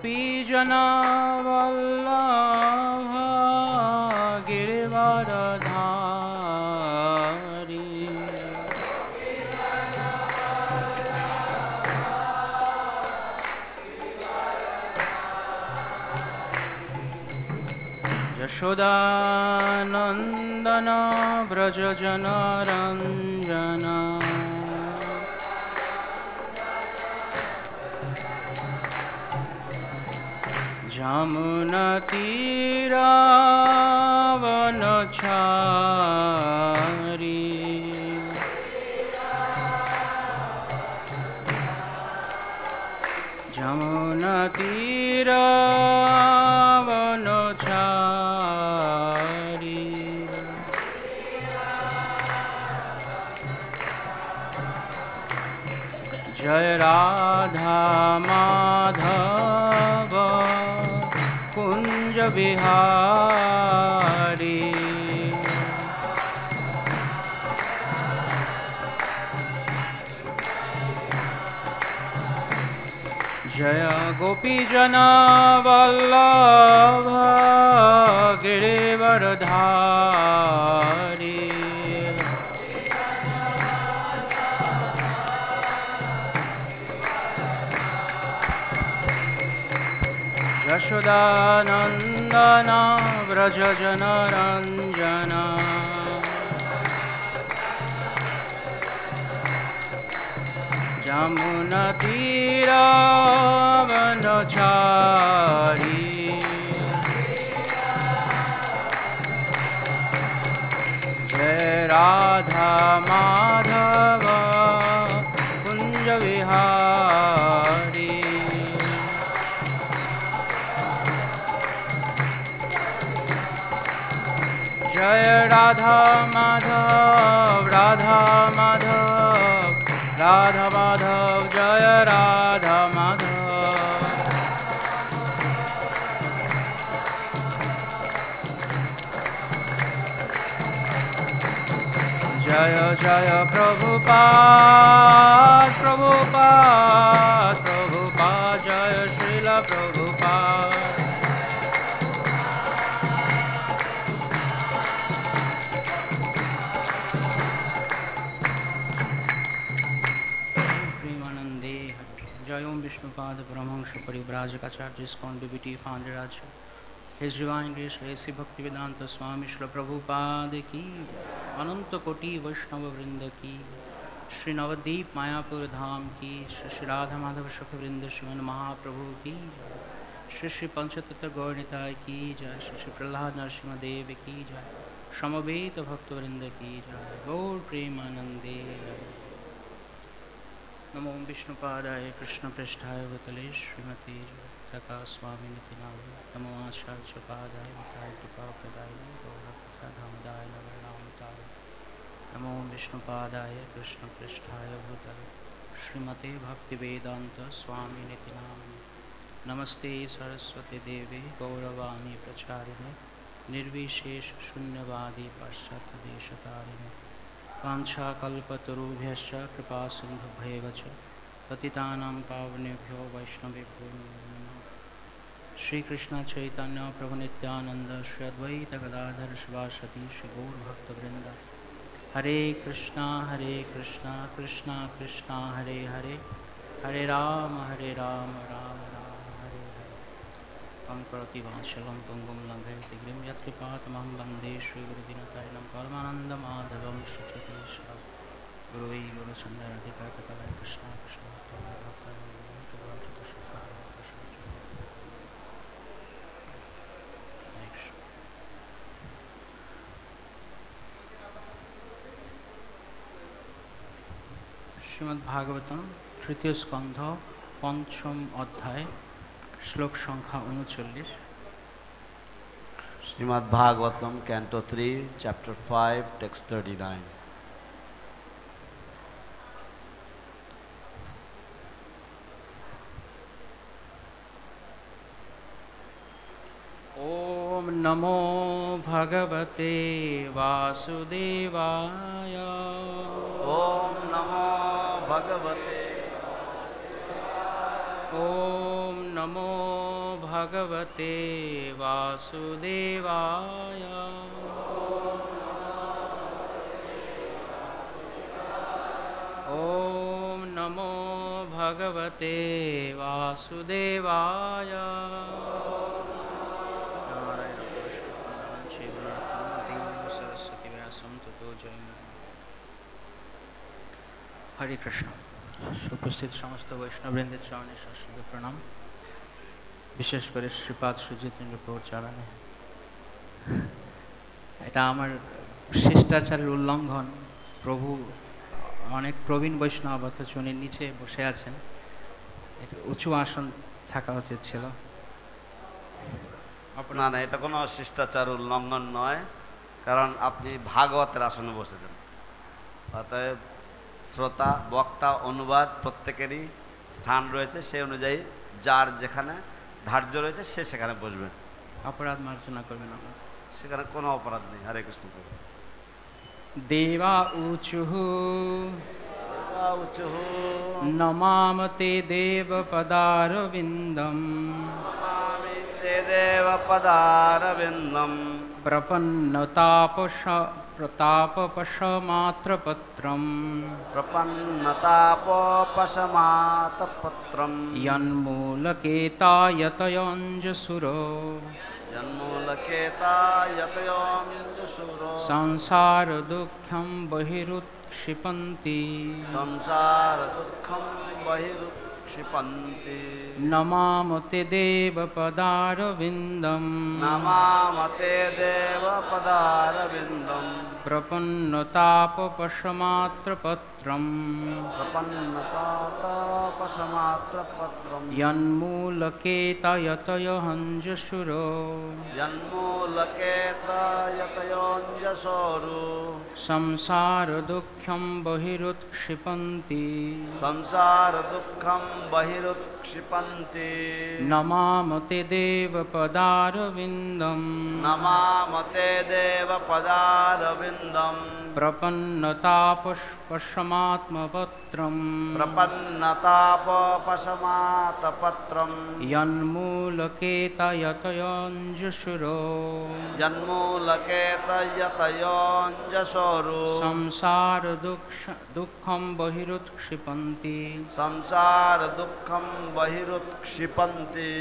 गोपीजना वल्लभ गिरिवरधारी यशोदानन्दन व्रजजनरञ्जन यमुनतीरावनचारी यमुनतीरावनचारी जय राधा माधव कुंज बिहारी जय गोपीजन वल्लभ गिरिवरधारी यशोदानन्दन व्रजजनरञ्जन यमुनतीरावनचारी जय राधा माधव कुंज विहारी जय राधा माधव राधा माधव राधा माधव जय राधा माधव जय जय प्रभुपाद प्रभुपाद प्रभुपाद जय Srila Prabhupada Vishnupada Brahmansha Parivrajakacarya ISKCON BBT founder Acharya. His Divine Grace A.C. Bhaktivedanta Swami Srila Prabhupada ki Ananta Koti Vaishnava Vrinda ki Shri Navadip Mayapur Dham ki Shri Radha Madhava Shakha Vrinda Shriman Mahaprabhu ki Shri Panchatattva Gaurnitai ki Jai Shri Prahlad Narsimha Dev ki Jai Shamaveta Bhakta Vrinda ki Jai Gaur Premanande नमो विष्णुपादाय कृष्ण पृष्ठाय भूतले श्रीमती जगता स्वामी निति नामि नमो आचार्य पादाय मिताय कृपा प्रदाय गौरकथा धामदाय नवरनामताय नमो विष्णुपादाय कृष्ण पृष्ठाय भूतले श्रीमते भक्तिवेदांत स्वामी निति नामि नमस्ते सरस्वती देवी गौरवाणी प्रचारिणे निर्विशेष शून्यवादी पाश्चात्य देशतारिणे वाञ्छाकल्पतरुभ्यश्च कृपा सिन्धुभ्येव च पतितानां पावनेभ्यो वैष्णवेभ्यो नमो नमः। श्री कृष्ण चैतन्य प्रभु नित्यानंद श्री अद्वैत गदाधर शिवासति श्री गौर भक्तवृंद हरे कृष्णा कृष्णा कृष्णा हरे हरे हरे राम राम राम हरे हरे। पंकरोति वाचलं पंगुं लङ्घयति गिरिं यत्कृपातमहं वन्दे श्रीगुरुदिनतारिणं परमानन्दमाधवं श्रीकृष्ण गुरुवै गुरुचन्द्राधिकारकतलै कृष्ण कृष्ण श्रीमद्भागवतम तृतीय स्कंध पंचम अध्याय श्लोक संख्या 39। Shrimad Bhagavatam canto 3 chapter 5 text 39। ओम नमो भगवते वासुदेवाय। ओम नमो भगवते ॐ नमो भगवते वासुदेवाय। ॐ नमो भगवते वासुदेवाय। सरस्वती व्यासं ततो जयमुदीरये। हरे कृष्ण। उपस्थित समस्त वैष्णववृंদের চরণে সশ্রদ্ধ প্রণাম। বিশেষ করে শ্রীপাদ সুজিতেন্দ্র প্রভুর চরণে। এটা আমার শিষ্টাচারের উল্লঙ্ঘন। প্রভু অনেক প্রবীণ বৈষ্ণব, অথচ উনি নিচে বসে আছেন। একটু উঁচু আসন থাকা উচিত ছিল। না না, এটা কোনো শিষ্টাচার উল্লঙ্ঘন নয়, কারণ আপনি ভাগবতের আসনে বসেছেন। অতএব শ্রোতা, বক্তা, অনুবাদ প্রত্যেকেরই স্থান রয়েছে, সেই অনুযায়ী যার যেখানে ধার্য রয়েছে সে সেখানে বসবেন। অপরাধ মার্জনা করবেন আমার। সেখানে কোনো অপরাধ নেই। হরে কৃষ্ণ। দেবা উচুঃ উচুঃ নমামতে দেব পদারবিন্দম নমামি তে দেব পদারবিন্দম প্রতাপপশমাত্রপত্রম প্রপন্নতাপশমাতপত্রম यन्मूलकेतायतयोऽञ्जसुरो जन्मूलकेतायतयोऽञ्जसुरो संसारदुःखं बहिरुत्क्षिपन्ति संसारदुःखं बहिरुत्क्षिपन्ति नमामते देवपदारविन्दं नमामते देवपदारविन्दं प्रपन्नतापशमात्रपत्रं प्रपन्नतापशमात्रपत्रं यन्मूलकेतायतयोऽञ्जसुरो जन्मूलकेतायतयोऽञ्जसुरो संसारदुःखं बहिरुत्क्षिपन्ति संसारदुःखं बहिरुत्क्षिपन्ति नमामते देवपदारविन्दं नमामते देवपदारविन्दं प्रपन्नतापशमात्मपत्रं प्रपन्नतापशमातपत्रं यन्मूलकेतयतयोऽञ्जसुरो जन्मूलकेतयतयोऽञ्जसुरो संसारदुःखं बहिरुत्क्षिपन्ति संसारदुःखं बहिरुत्क्षिपन्ति।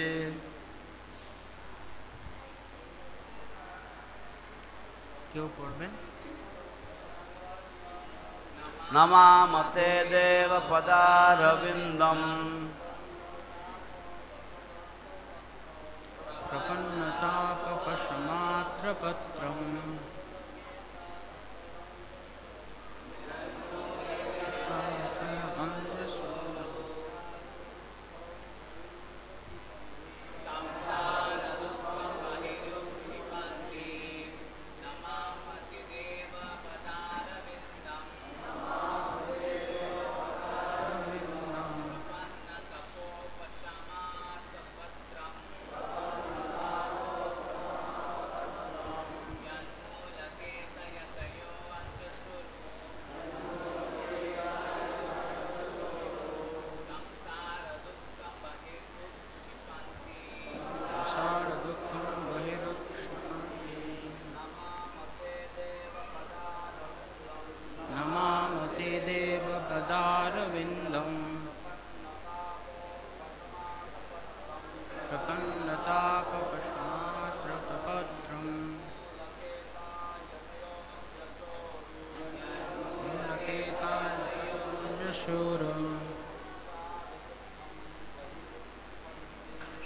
কেউ পড়বেন? नमामते देवपदारविन्दं प्रपन्नतापशमात्रपत्रं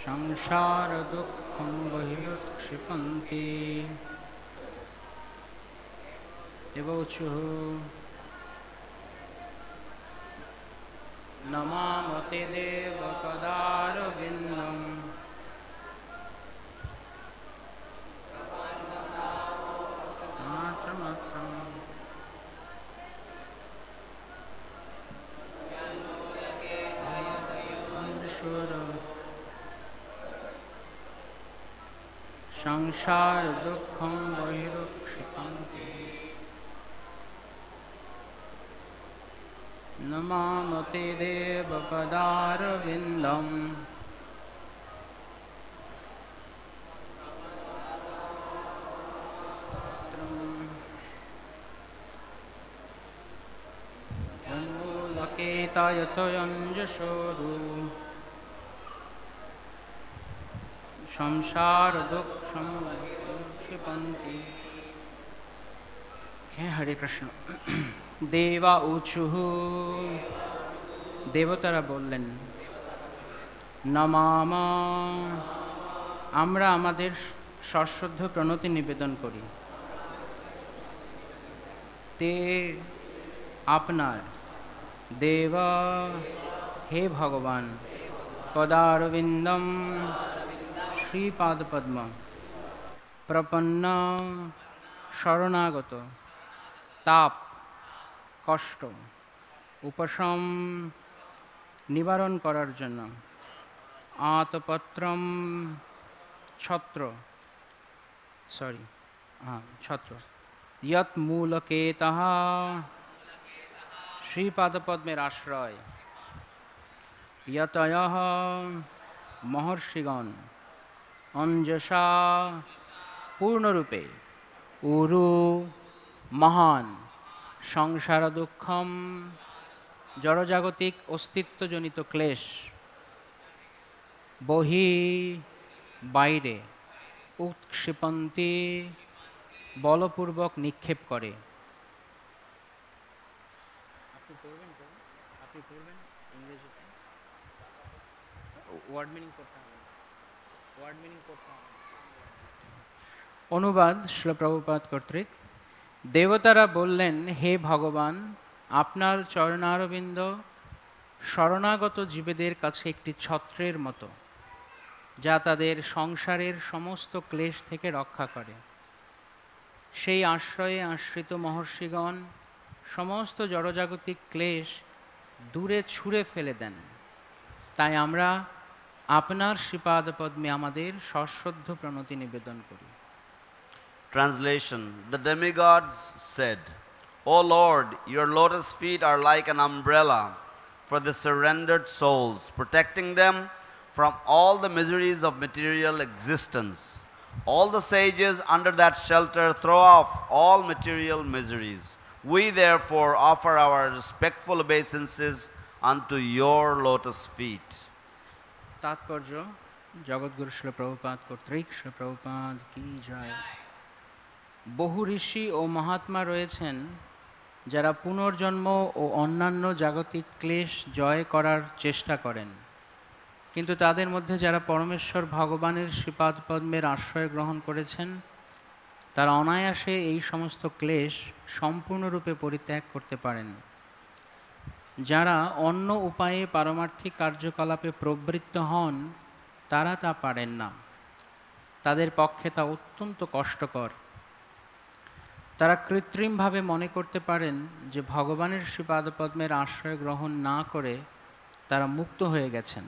संसारदुःखं बहिरुत्क्षिपन्ति देवोचुः नमामते देवपदारविन्दं संसार दुःखं बहिरुत्क्षिपन्ति नमामि ते देवपदारविन्दम् उन्मूलकेतयतयञ्जशोरु संसारदुःखं क्षिपन्ति। হে হরে কৃষ্ণ। দেবা উচুঃ, দেবতারা বললেন, নমামা, আমরা আমাদের সশ্রদ্ধ প্রণতি নিবেদন করি, তে, আপনার, দেবা, হে ভগবান, পদারবিন্দম, শ্রীপাদপদ্ম, প্রপন্ন, শরণাগত, তাপ, কষ্ট, উপশম, নিবারণ করার জন্য, আতপত্রম, ছত্র, ছত্র, ইয়ৎ মূলকেতঃ, শ্রীপাদপদ্মের আশ্রয়, ইয়তয়ঃ, মহর্ষিগণ, অঞ্জসা, পূর্ণরূপে, উরু, মহান, সংসার দুঃখম, জড়জাগতিক অস্তিত্বজনিত ক্লেশ, বহি, বাইরে, উৎক্ষিপন্তি, বলপূর্বক নিক্ষেপ করে। আপনি পড়বেন ইংরেজিতে, ওয়ার্ড মিনিং করতে হবে, অনুবাদ শ্রীল প্রভুপাদ কর্তৃক। দেবতারা বললেন, হে ভগবান, আপনার চরণারবিন্দ শরণাগত জীবেদের কাছে একটি ছত্রের মতো, যা তাদের সংসারের সমস্ত ক্লেশ থেকে রক্ষা করে। সেই আশ্রয়ে আশ্রিত মহর্ষিগণ সমস্ত জড়জাগতিক ক্লেশ দূরে ছুঁড়ে ফেলে দেন। তাই আমরা আপনার শ্রীপাদপদ্মে আমাদের সশ্রদ্ধ প্রণতি নিবেদন করি। Translation: The demigods said, O Lord, your lotus feet are like an umbrella for the surrendered souls, protecting them from all the miseries of material existence. All the sages under that shelter throw off all material miseries. We therefore offer our respectful obeisances unto your lotus feet. তাৎপর্য জগৎগুরু শ্রীল প্রভুপাদ কর্তৃক, শ্রীল প্রভুপাদ কি জয়। বহু ঋষি ও মহাত্মা রয়েছেন যারা পুনর্জন্ম ও অন্যান্য জাগতিক ক্লেশ জয় করার চেষ্টা করেন, কিন্তু তাদের মধ্যে যারা পরমেশ্বর ভগবানের শ্রীপাদপদ্মের আশ্রয় গ্রহণ করেছেন, তারা অনায়াসে এই সমস্ত ক্লেশ সম্পূর্ণরূপে পরিত্যাগ করতে পারেন। যারা অন্য উপায়ে পারমার্থিক কার্যকলাপে প্রবৃত্ত হন, তারা তা পারেন না। তাদের পক্ষে তা অত্যন্ত কষ্টকর। তারা কৃত্রিমভাবে মনে করতে পারেন যে ভগবানের শ্রীপাদপদ্মের আশ্রয় গ্রহণ না করে তারা মুক্ত হয়ে গেছেন,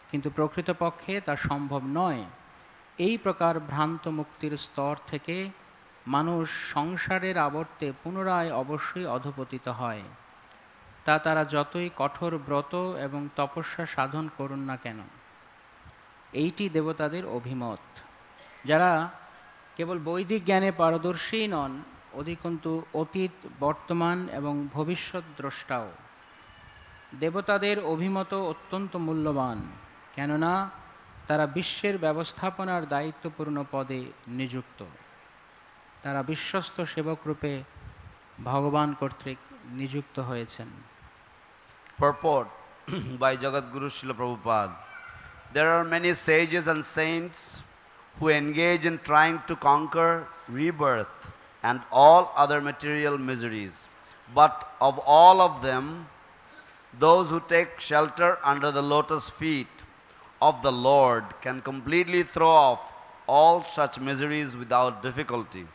কিন্তু প্রকৃতপক্ষে তা সম্ভব নয়। এই প্রকার ভ্রান্ত মুক্তির স্তর থেকে মানুষ সংসারের আবর্তে পুনরায় অবশ্যই অধঃপতিত হয়, তা তারা যতই কঠোর ব্রত এবং তপস্যা সাধন করুন না কেন। এইটি দেবতাদের অভিমত, যারা কেবল বৈদিক জ্ঞানে পারদর্শী নন, অধিকন্তু অতীত, বর্তমান এবং ভবিষ্যৎ দ্রষ্টাও। দেবতাদের অভিমত অত্যন্ত মূল্যবান, কেননা তারা বিশ্বের ব্যবস্থাপনার দায়িত্বপূর্ণ পদে নিযুক্ত। তারা বিশ্বস্ত সেবকরূপে ভগবান কর্তৃক নিযুক্ত হয়েছেন। Purport by Jagadguru Srila Prabhupada. There are many sages and saints who engage in trying to conquer rebirth and all other material miseries. But of all of them, those who take shelter under the lotus feet of the Lord can completely throw off all such miseries without difficulty.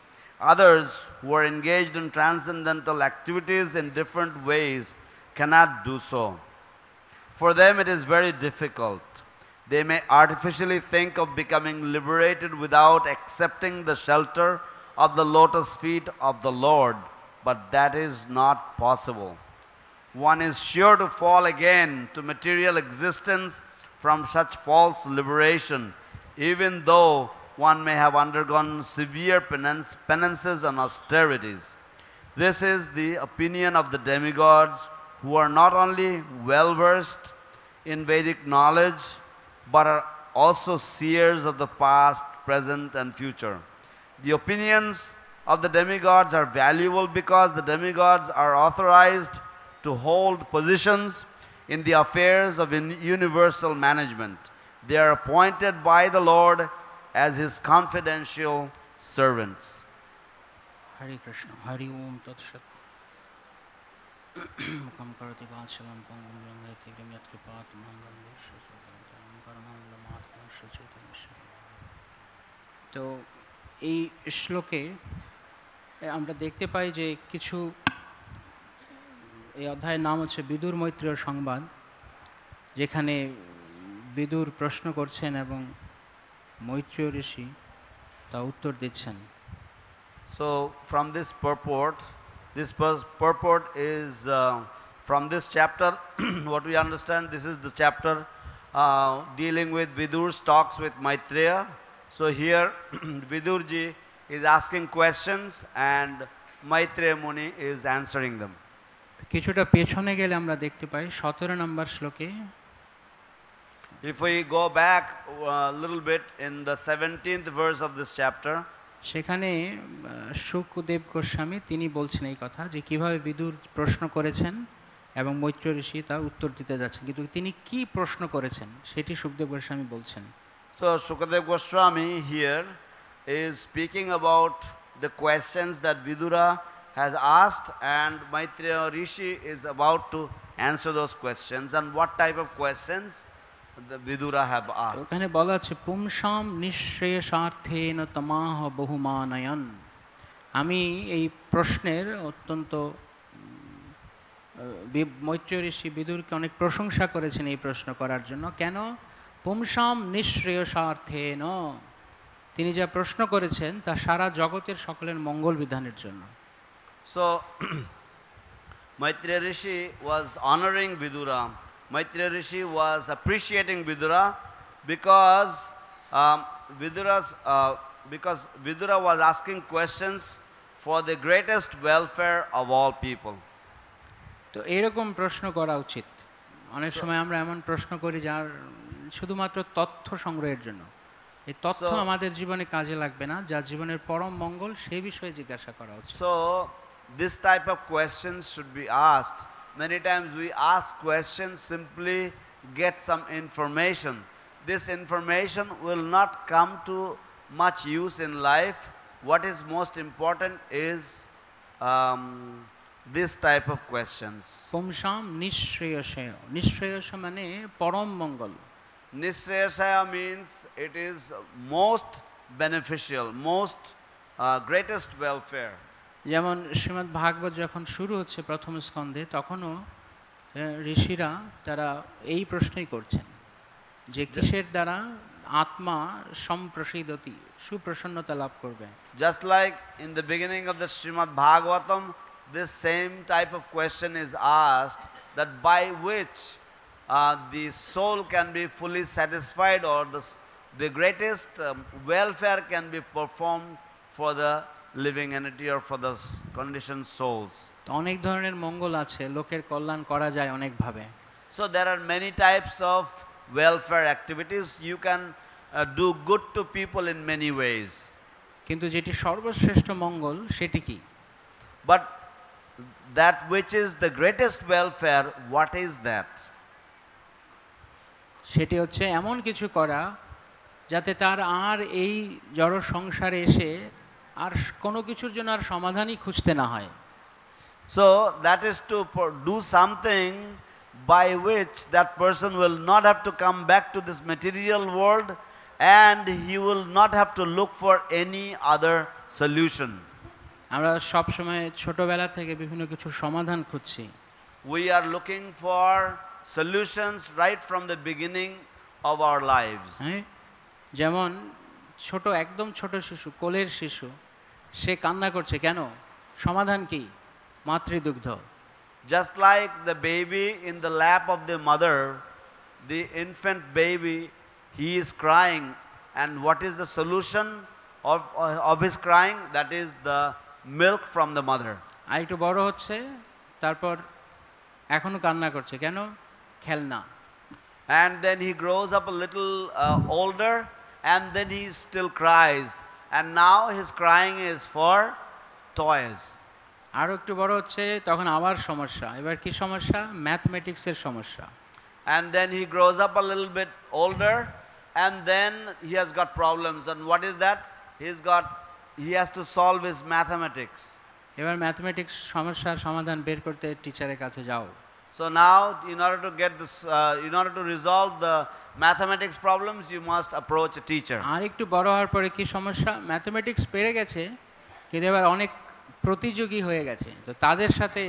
Others who are engaged in transcendental activities in different ways cannot do so. For them it is very difficult. They may artificially think of becoming liberated without accepting the shelter of the lotus feet of the Lord, but that is not possible. one is sure to fall again to material existence from such false liberation, even though one may have undergone severe penances and austerities. This is the opinion of the demigods, who are not only well versed in Vedic knowledge, but are also seers of the past, present, and future. The opinions of the demigods are valuable because the demigods are authorized to hold positions in the affairs of universal management. They are appointed by the Lord as his confidential servants. Hare Krishna. Hari Om Tat Sat. Mukam karati vachalam pangam jangayati grimyat kripat mangam vishwasudhantam paramangam atman sachaitanishya. তো এই শ্লোকে আমরা দেখতে পাই যে কিছু, এই অধ্যায়ের নাম হচ্ছে বিদুর মৈত্রেয় সংবাদ, যেখানে বিদুর প্রশ্ন করছেন এবং মৈত্রেয় ঋষি তা উত্তর দিচ্ছেন। So from this purport is from this chapter what we understand, this is the chapter dealing with Vidur's talks with Maitreya. So here Vidurji is asking questions and Maitreya Muni is answering them. কিছুটা পেছনে গেলে আমরা দেখতে পাই 17 নম্বর শ্লোকে, if we go back a little bit in the 17th verse of this chapter, সেখানে শুকদেব গোস্বামী তিনি বলছেন এই কথা যে কিভাবে বিদুর প্রশ্ন করেছেন এবং মৈত্রেয় ঋষি তা উত্তর দিতে যাচ্ছেন, কিন্তু তিনি কি প্রশ্ন করেছেন সেটি শুকদেব গোস্বামী বলছেন। So Sukadeva Goswami here is speaking about the questions that Vidura has asked, and Maitreya Rishi is about to answer those questions, and what type of questions the Vidura have asked. ওখানে বলা আছে পুংসাম নিঃশ্রেয়সার্থেন তমাহ বহুমানয়ন। আমি এই প্রশ্নের অত্যন্ত মৈত্রেয় ঋষি বিদুরকে অনেক প্রশংসা করেছেন এই প্রশ্ন করার জন্য। কেন? পুংসাম নিঃশ্রেয়সার্থেন, তিনি যা প্রশ্ন করেছেন তা সারা জগতের সকলের মঙ্গল বিধানের জন্য। So Maitreya Rishi was honoring Vidura. Maitreya Rishi was appreciating Vidura because Vidura was asking questions for the greatest welfare of all people. তো এরকম প্রশ্ন করা উচিত। অনেক সময় আমরা এমন প্রশ্ন করি যার শুধুমাত্র তথ্য সংগ্রহের জন্য। এই তথ্য আমাদের জীবনে কাজে লাগবে না, যা জীবনের পরম মঙ্গল সেই বিষয়ে জিজ্ঞাসা করা উচিত। So this type of questions should be asked. Many times we ask questions simply get some information. This information will not come to much use in life. What is most important is this type of questions. পুংসাম নিঃশ্রেয়সায়, নিঃশ্রেয়স মানে পরম মঙ্গল। Nishreyasaya means it is most beneficial, most greatest welfare. যেমন শ্রীমদ্ ভাগবত যখন শুরু হচ্ছে প্রথম স্কন্ধে, তখনও ঋষিরা তারা এই প্রশ্নই করছেন যে কিসের দ্বারা আত্মা সম্প্রসিদতি, সুপ্রসন্নতা লাভ করবে। Just like in the beginning of the Srimad Bhagavatam, this same type of question is asked, that by which the soul can be fully satisfied, or the greatest welfare can be performed for the living entity or for the conditioned souls. তো অনেক ধরনের মঙ্গল আছে, লোকের কল্যাণ করা যায় অনেক ভাবে। So there are many types of welfare activities. You can do good to people in many ways. কিন্তু যেটি সর্বশ্রেষ্ঠ মঙ্গল সেটি কি? But that which is the greatest welfare, what is that? সেটি হচ্ছে এমন কিছু করা যাতে তার আর এই জড় সংসারে এসে আর কোনো কিছুর জন্য আর সমাধানই খুঁজতে না হয়। So that is to do something by which that person will not have to come back to this material world, and he will not have to look for any other solution. আমরা সব সময় ছোটবেলা থেকে বিভিন্ন কিছুর সমাধান খুঁজছি। We are looking for solutions right from the beginning of our lives. যেমন ছোট, একদম ছোট শিশু, কোলের শিশু, সে কান্না করছে কেন? সমাধান কি? মাতৃদুগ্ধ। just like the baby in the lap of the mother, the infant baby, he is crying, and what is the solution of his crying? That is the milk from the mother. আর একটু বড় হচ্ছে, তারপর এখনো কান্না করছে, কেন? খেলনা। And then he grows up a little older, and then he still cries, and now his crying is for toys. আরও একটু বড় হচ্ছে, তখন আবার সমস্যা। এবার কি সমস্যা? ম্যাথমেটিক্সের সমস্যা। And then he grows up a little bit older, and then he has got problems. And what is that? He has to solve his mathematics. এবার ম্যাথমেটিক্স সমস্যার সমাধান বের করতে টিচারের কাছে যাও। So now, in order to get this, in order to resolve the mathematics problems, you must approach a teacher. আর একটু বড় হওয়ার পরে কি সমস্যা? ম্যাথমেটিক্স পেরে গেছে, কিন্তু এবার অনেক প্রতিযোগী হয়ে গেছে, তো তাদের সাথে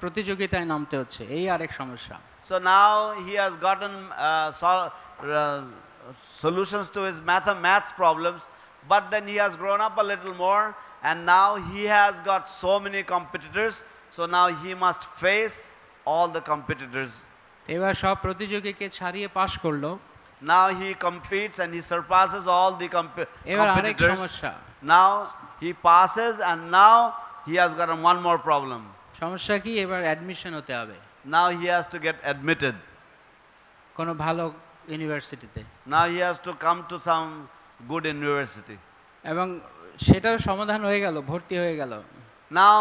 প্রতিযোগিতায় নামতে হচ্ছে, এই আরেক সমস্যা। So now he has gotten solutions to his maths problems, but then he has grown up a little more, and now he has got so many competitors, so now he must face all the competitors. এবার সব প্রতিযোগীকে ছাড়িয়ে pass করলো, Now he competes and he surpasses all the এবার আরেক competitors. সমস্যা। Now he passes, and now he has got one more problem. সমস্যা কি? এবার অ্যাডমিশন হতে হবে Now he has to get admitted. কোনো ভালো ইউনিভার্সিটিতে, Now he has to come to some good university. এবং সেটার সমাধান হয়ে গেল, ভর্তি হয়ে গেল। Now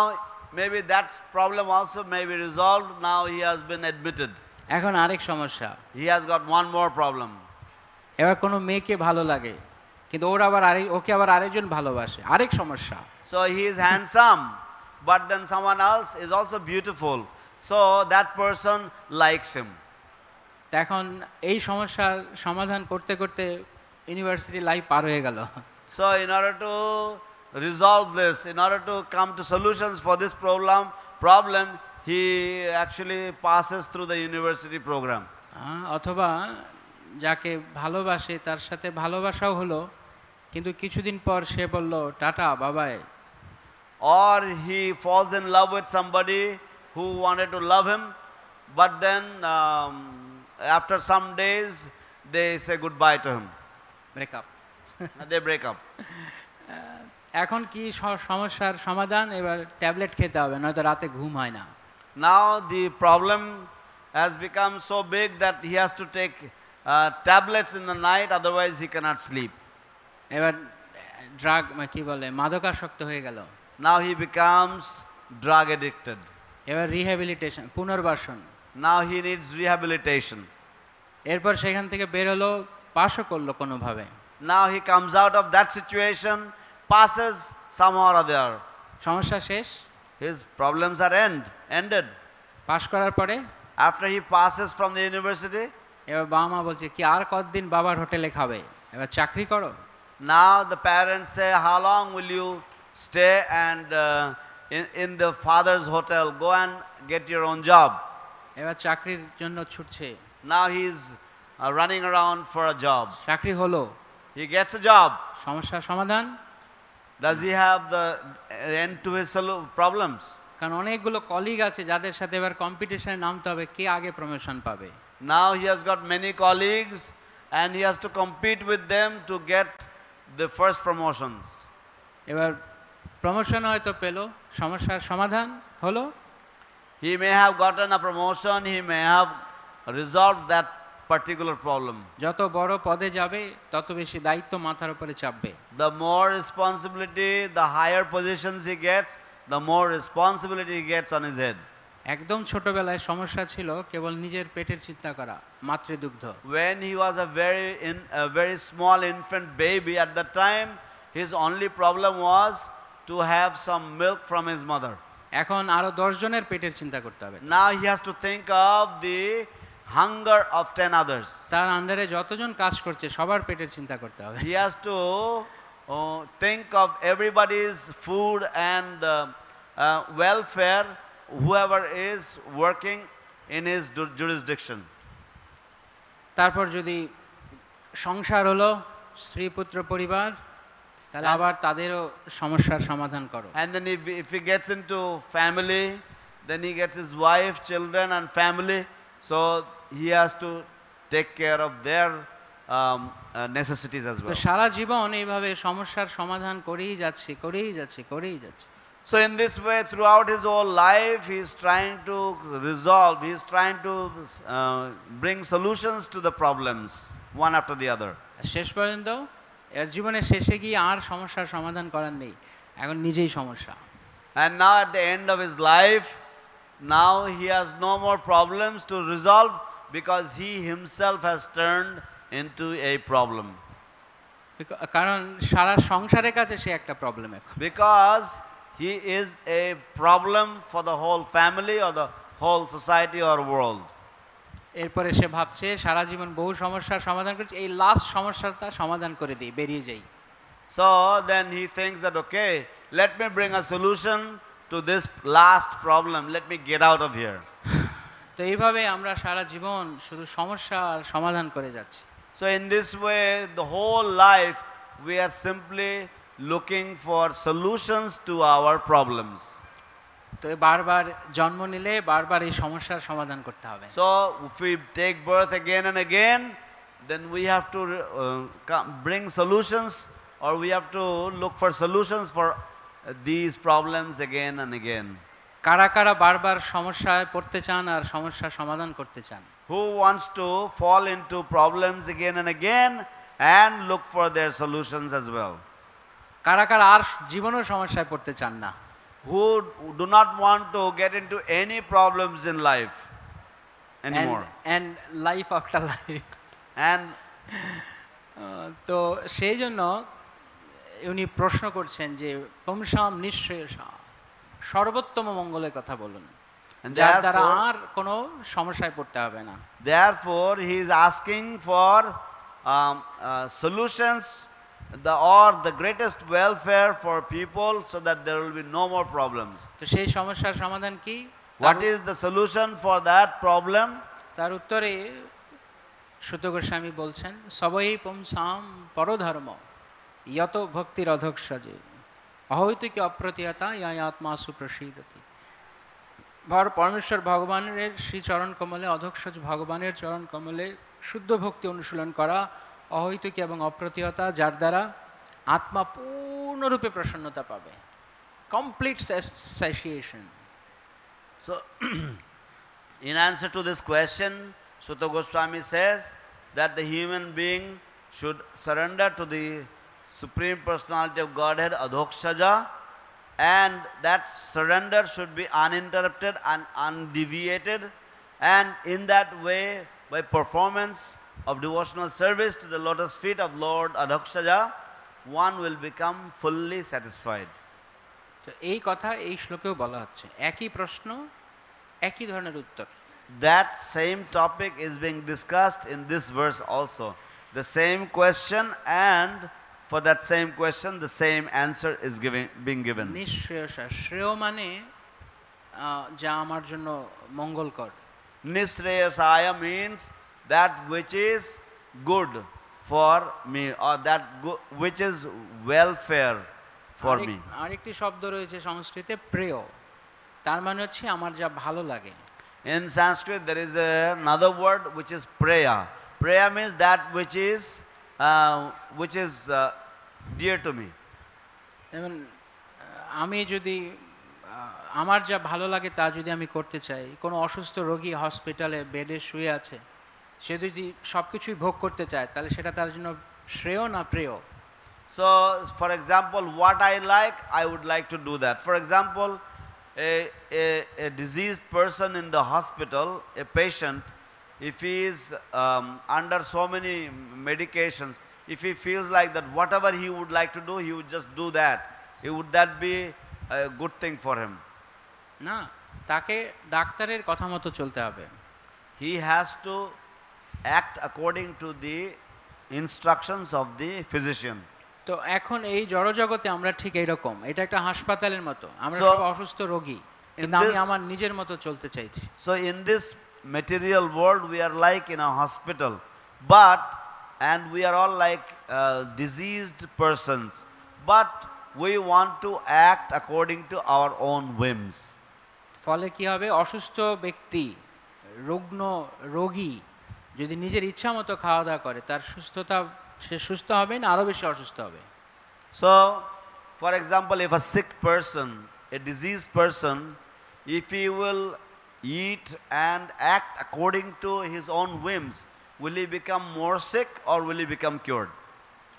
maybe that problem also may be resolved. Now he has been admitted. এখন আরেক সমস্যা, He has got one more problem. এবার কোনো মেয়েকে ভালো লাগে, কিন্তু ওকে আবার আরেকজন ভালোবাসে, আরেক সমস্যা। So he is handsome, but then someone else is also beautiful, so that person likes him. এখন এই সমস্যার সমাধান করতে করতে ইউনিভার্সিটি লাইফ পার হয়ে গেল। So in order to resolve this, in order to come to solutions for this problem, he actually passes through the university program. অথবা যাকে ভালোবাসে তার সাথে ভালোবাসাও হলো, কিন্তু কিছুদিন পর সে বলল টাটা বাবাই। Or he falls in love with somebody who wanted to love him, but then after some days they say goodbye to him. Breakup. They break up. এখন কি সমস্যার সমাধান? এবার ট্যাবলেট খেতে হবে, নয়তো রাতে ঘুম হয় না। Now the problem has become so big that he has to take tablets in the night, otherwise he cannot sleep. এবার ড্রাগ কি বলে, মাদকাসক্ত হয়ে গেল। Now he becomes drug addicted. এবার রিহ্যাবিলিটেশন, পুনর্বাসন। Now he needs rehabilitation. এরপর সেখান থেকে বের হলো, পাশও করলো কোনোভাবে। Now he comes out of that situation, passes somehow or other. সমস্যা শেষ, His problems are ended. পাশ করার পরে After he passes from the university, এবার বাবা মা বলছে কি আর কতদিন বাবার হোটেলে খাবে, এবার চাকরি করো। now the parents say, how long will you stay and in the father's hotel? Go and get your own job. এবার চাকরির জন্য ছুটছে। Now he's running around for a job. চাকরি হলো, He gets a job. সমস্যার সমাধান। Does he have the end to his problems? কারণ অনেকগুলো কলিগ আছে যাদের সাথে এবার কম্পিটিশনে নামতে হবে, কে আগে প্রমোশন পাবে। Now he has got many colleagues and he has to compete with them to get the first promotions. এবার প্রমোশন হয়তো পেল, সমস্যার সমাধান হলো। He may have gotten a promotion, he may have resolved that particular problem. যত বড় পদে যাবে তত বেশি দায়িত্ব মাথার উপরে চাপবে। The more responsibility, the higher positions he gets, the more responsibility he gets on his head. একদম ছোটবেলায় সমস্যা ছিল কেবল নিজের পেটের চিন্তা করা, মাতৃদুগ্ধ। When he was a very small infant baby, at that time his only problem was to have some milk from his mother. এখন আরো 10 জনের পেটের চিন্তা করতে হবে। Now he has to think of the hunger of 10 others. তার আন্ডারে যতজন কাজ করছে সবার পেটের চিন্তা করতে হবে। He has to think of everybody's food and welfare, whoever is working in his jurisdiction. তারপর যদি সংসার হলো, স্ত্রী পুত্র পরিবার, তাহলে আবার তাদেরও সমস্যার সমাধান করো। And then if he gets into family, then he gets his wife, children and family, so he has to take care of their necessities as তো well. সারা জীবন এইভাবে সমস্যার সমাধান করেই যাচ্ছে, করেই যাচ্ছে, করেই যাচ্ছে। So in this way, throughout his whole life, he is trying to resolve, he is trying to bring solutions to the problems, one after the other. শেষ পর্যন্ত এর জীবনের শেষে গিয়ে আর সমস্যার সমাধান করার নেই, এখন নিজেই সমস্যা। And now at the end of his life, now he has no more problems to resolve because he himself has turned into a problem. কারণ সারা সংসারের কাছে সে একটা প্রবলেম এখন। Because he is a problem for the whole family or the whole society or world. এরপরে সে ভাবছে সারা জীবন বহু সমস্যার সমাধান করেছে, এই লাস্ট সমস্যাটা সমাধান করে দিই, বেরিয়ে যাই। So then he thinks that, okay, let me bring a solution to this last problem, let me get out of here. তো এইভাবে আমরা সারা জীবন শুধু সমস্যার সমাধান করে যাচ্ছি। So in this way, the whole life we are simply looking for solutions to our problems. তো বারবার জন্ম নিলে বারবার এই সমস্যার সমাধান করতে হবে। So if we take birth again and again, then we have to bring solutions, or we have to look for solutions for these problems again and again. কারা কারা বারবার সমস্যায় পড়তে চান আর সমস্যার সমাধান করতে চান? Who wants to fall into problems again and again and look for their solutions as well? কারা কারা আর জীবনেও সমস্যায় পড়তে চান না? Who do not want to get into any problems in life anymore? And life after life. And তো সেই জন্য উনি প্রশ্ন করছেন যে পুংসাম নিঃশ্রেয়সা, সর্বোত্তম মঙ্গলের কথা বলুন, যার দ্বারা আর কোনো সমস্যায় পড়তে হবে না। Therefore, he is asking for solutions, or the greatest welfare for people, so that there will be no more problems. তো সেই সমস্যার সমাধান কি? What is the solution for that problem? তার উত্তরে সুত গোস্বামী বলছেন, সবই পুংসাম পরধর্ম ইয়ত ভক্তির অধোক্ষজে অহৈতুকী অপ্রতিহতা ইয়া আত্মাসু প্রসীদতি। পরমেশ্বর ভগবানের শ্রীচরণ কমলে, অধোক্ষজ ভগবানের চরণ কমলে শুদ্ধ ভক্তি অনুশীলন করা, অহৈতুকী এবং অপ্রতিহতা, যার দ্বারা আত্মা পূর্ণরূপে প্রসন্নতা পাবে, complete satisfaction. So, in answer to this question, Sutta Goswami says that the human being should surrender to the Supreme Personality of Godhead, Adhokshaja, and that surrender should be uninterrupted and undeviated, and in that way, by performance of devotional service to the lotus feet of Lord Adhokshaja, one will become fully satisfied. তো এই কথা এই শ্লোকেও বলা হচ্ছে, একই প্রশ্ন একই ধরনের উত্তর। That same topic is being discussed in this verse also. The same question, and for that same question the same answer is being given. নিঃশ্রেয়সা, শ্রেয় মানে যা আমার জন্য মঙ্গলকর। Nishreyasaya means that which is good for me, or that which is welfare for me. আরেকটি শব্দ রয়েছে সংস্কৃতে প্রেয়, তার মানে হচ্ছে আমার যা ভালো লাগে। In Sanskrit there is another word which is preya. Preya means that which is dear to me. যেমন আমি যদি আমার যা ভালো লাগে তা যদি আমি করতে চাই, কোনো অসুস্থ রোগী হসপিটালে বেডে শুয়ে আছে, সে যদি সব কিছুই ভোগ করতে চায়, তাহলে সেটা তার জন্য শ্রেয় না প্রেয়? So for example, what I like, I would like to do that. For example, a diseased person in the hospital, a patient, if he is under so many medications, if he feels like that whatever he would like to do, he would just do that. Would that be a good thing for him? না, তাকে ডাক্তারের কথা মতো চলতে হবে। He has to act according to the instructions of the physician. তো এখন এই জড়জগতে আমরা ঠিক এইরকম, এটা একটা হাসপাতালের মতো, আমরা সব অসুস্থ রোগী, কিন্তু আমি আমার নিজের মতো চলতে চাইছি। So in this material world we are like in a hospital, and we are all like diseased persons, but we want to act according to our own whims. ফলে কি হবে, অসুস্থ ব্যক্তি, রুগ্ন রোগী যদি নিজের ইচ্ছা মতো খাওয়া দাওয়া করে, তার সুস্থতা, সে সুস্থ হবে না আরো বেশি অসুস্থ হবে। So, for example, if a sick person, a diseased person, if he will eat and act according to his own whims, will he become more sick or will he become cured?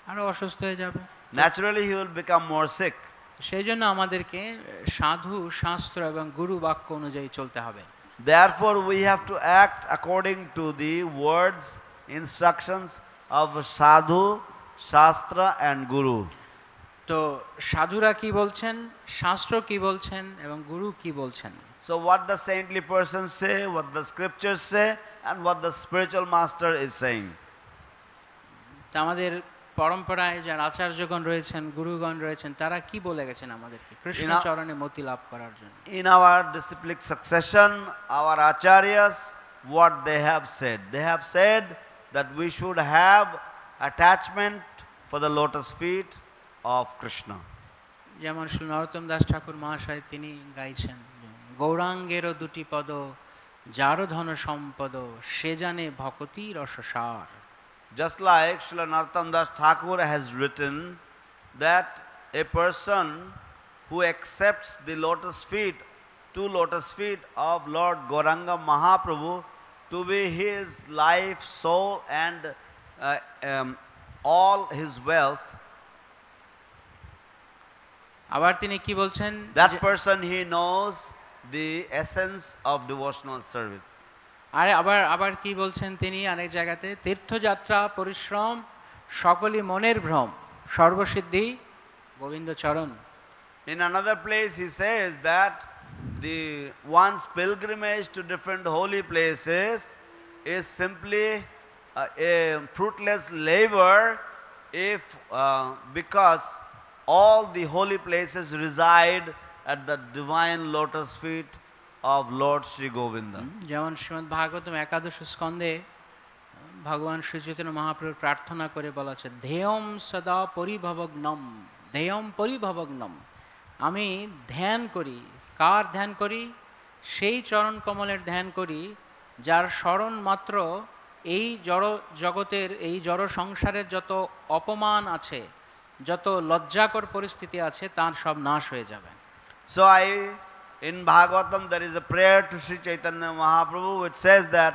আরো অসুস্থ হয়ে যাবে। Naturally, he will become more sick. সেই জন্য আমাদেরকে সাধু শাস্ত্র এবং গুরু বাক্য অনুযায়ী চলতে হবে। Therefore, we have to act according to the words, instructions of sadhu, shastra and guru. তো সাধুরা কি বলছেন, শাস্ত্র কি বলছেন এবং গুরু কি বলছেন? So what the saintly persons say, what the scriptures say, and what the spiritual master is saying. তা আমাদের পরম্পরায় যারা আচার্যগণ রয়েছেন, গুরুগণ রয়েছেন, তারা কি বলে গেছেন আমাদেরকে কৃষ্ণ চরণে মতি লাভ করার জন্য? In our disciplic succession, our acharyas, what they have said that we should have attachment for the lotus feet of Krishna. যেমন শ্রী নরোত্তম দাস ঠাকুর মহাশয় তিনি গাইছেন, গৌরাঙ্গেরও দুটি পদ, যার ধন সম্পদ, সে জানে ভকতি রসসার। Just like Srila Narottam Das Thakur has written that a person who accepts the lotus feet, two lotus feet of Lord Gauranga Mahaprabhu to be his life, soul and all his wealth, আবার তিনি কি বলছেন, that person he knows the essence of devotional service. আরে আবার কি বলছেন তিনি আরেক জায়গাতে, তীর্থযাত্রা পরিশ্রম সকলই মনের ভ্রম, সর্বসিদ্ধি গোবিন্দ চরণ। In another place he says that the one's pilgrimage to different holy places is simply a fruitless labor if because all the holy places reside at the divine lotus feet of Lord Sri Govinda. যেমন শ্রীমদ্ ভাগবতম একাদশ স্কন্ধে ভগবান শ্রী চৈতন্য মহাপ্রভুর প্রার্থনা করে বলা আছে, ধ্যেয়ম সদা পরিভবগ্নম, ধ্যেয়ম পরিভবগ্নম। আমি ধ্যান করি, কার ধ্যান করি? সেই চরণ কমলের ধ্যান করি যার স্মরণ মাত্র এই জড় জগতের, এই জড় সংসারের যত অপমান আছে, যত লজ্জাকর পরিস্থিতি আছে, তার সব নাশ হয়ে যাবে। So in Bhagavatam there is a prayer to Sri Chaitanya Mahaprabhu which says that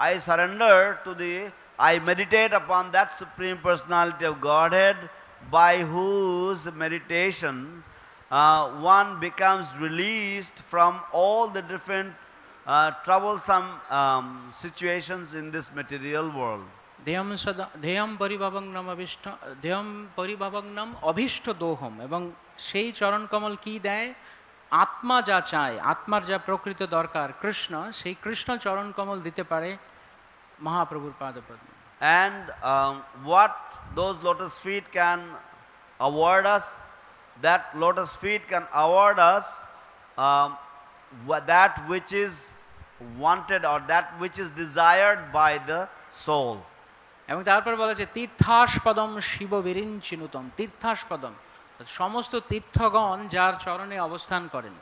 I surrender to I meditate upon that Supreme Personality of Godhead by whose meditation one becomes released from all the different troublesome situations in this material world. ধ্যেয়ম পরিভবগ্নম অভীষ্ট দোহম। এবং সেই চরণ কমল কি দেয়? আত্মা যা চায়, আত্মার যা প্রকৃত দরকার কৃষ্ণ, সেই কৃষ্ণ চরণ কমল দিতে পারে মহাপ্রভুর পাদপদ্ম। And what those lotus feet can award us, that lotus feet can award us that which is wanted or that which is desired by the soul. এবং তারপর বলা আছে তীর্থাস্পদম শিব বিরিঞ্চিনুতম, তীর্থাস্পদম সমস্ত তীর্থগণ যার চরণে অবস্থান করেন।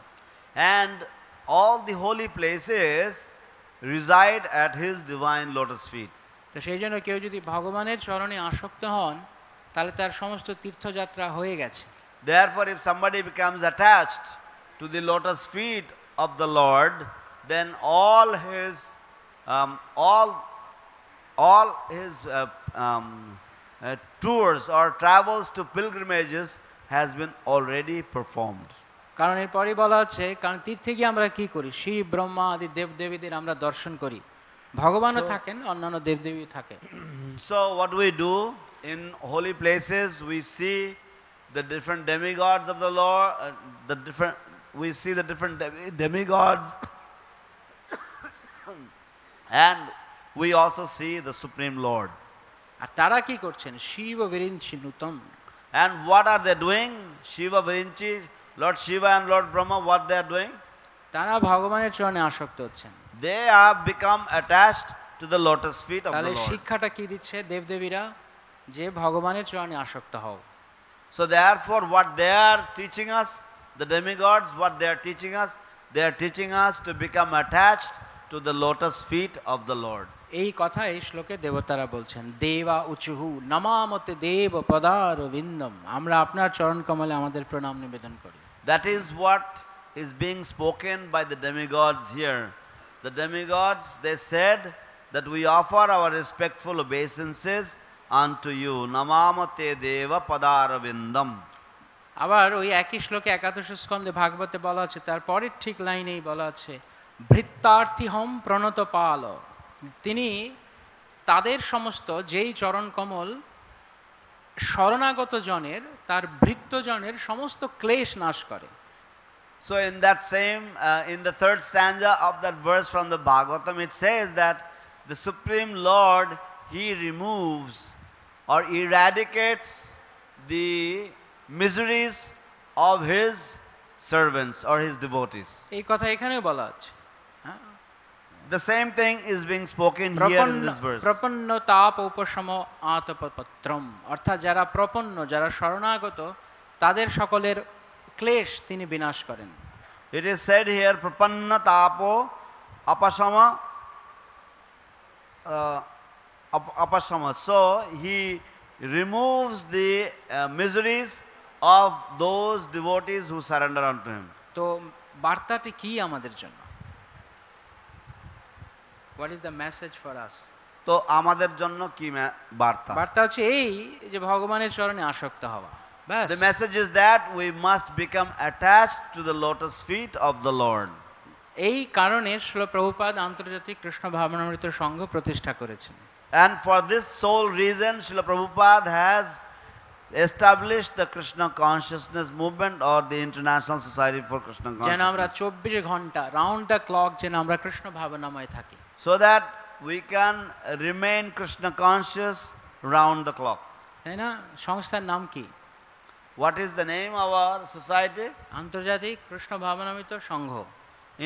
And all the holy places reside at his divine lotus feet. তো সেই জন্য কেউ যদি ভগবানের চরণে আসক্ত হন, তাহলে তার সমস্ত তীর্থযাত্রা হয়ে গেছে। Therefore, if somebody becomes attached to the lotus feet of the Lord, then all his tours or travels to pilgrimages has been already performed. কারণ এরপরই বলা হচ্ছে, কারণ তীর্থে গিয়ে আমরা কি করি? শিব ব্রহ্মা আদি দেবদেবীদের আমরা দর্শন করি, ভগবানও থাকেন, অন্যান্য দেবদেবী থাকে। So what we do in holy places, we see the different demigods of the Lord, we see the different demigods and we also see the Supreme Lord. আর তারা কি করছেন? Shiva বিরিঞ্চিনুতম। And what are they doing? Shiva Virinchi, Lord Shiva and Lord Brahma, what they are doing? তারা ভগবানের চরণে আসক্ত হচ্ছেন। They have become attached to the lotus feet of the তাহলে Lord. শিক্ষাটা কি দিচ্ছে দেবদেবীরা? যে ভগবানের চরণে আসক্ত হও। So therefore what they are teaching us, the demigods, what they are teaching us, they are teaching us to become attached to the lotus feet of the Lord. এই কথা এই শ্লোকে দেবতারা বলছেন, দেবা উচুহু নমামতে দেব পদারবিন্দম, আমরা আপনার চরণ কমলে আমাদের প্রণাম নিবেদন করি। That is what is being spoken by the demigods here. The demigods, they said that we offer our respectful obeisances unto you. Namamate deva padarvindam. আবার ওই একই শ্লোকে একাদশ স্কন্ধে ভাগবতে বলা আছে, তার পরের ঠিক লাইনেই বলা আছে, ভৃত্যার্থী হম প্রণত পাল, তিনি তাদের সমস্ত যেই চরণ কমল শরণাগত জনের, তার ভৃত্যজনের সমস্ত ক্লেশ নাশ করে। So in that same, in the third stanza of that verse from the Bhagavatam, it says that the Supreme Lord, He removes or eradicates the miseries of His servants or His devotees. এই কথা এখানেও বলা আছে। The same thing is being spoken here in this verse. প্রপন্ন তাপ উপশম আতপপত্রম, অর্থাৎ যারা প্রপন্ন, যারা শরণাগত, তাদের সকলের ক্লেশ তিনি বিনাশ করেন। It is said here, prapanna tapo apasama apasama. So he removes the miseries of those devotees who surrender unto him. তো বার্তাটি কি আমাদের জন্য? What is the message for us? তো আমাদের জন্য কি বার্তা? বার্তা হচ্ছে এই যে ভগবানের চরণে আসক্ত হওয়া। ব্যাস। The message is that we must become attached to the lotus feet of the Lord. এই কারণে শ্রীল প্রভুপাদ আন্তর্জাতিক কৃষ্ণ ভাবনামৃত সংঘ প্রতিষ্ঠা করেছেন। And for this sole reason, Srila Prabhupada has established the Krishna Consciousness Movement or the International Society for Krishna যেন Consciousness. আমরা 24 ঘন্টা round the clock যেন আমরা কৃষ্ণ ভাবনাময় থাকি। So that we can remain Krishna conscious round the clock. তাই না? সংস্থার নাম কি? What is the name of our society? আন্তর্জাতিক কৃষ্ণ ভাবনামৃত সংঘ।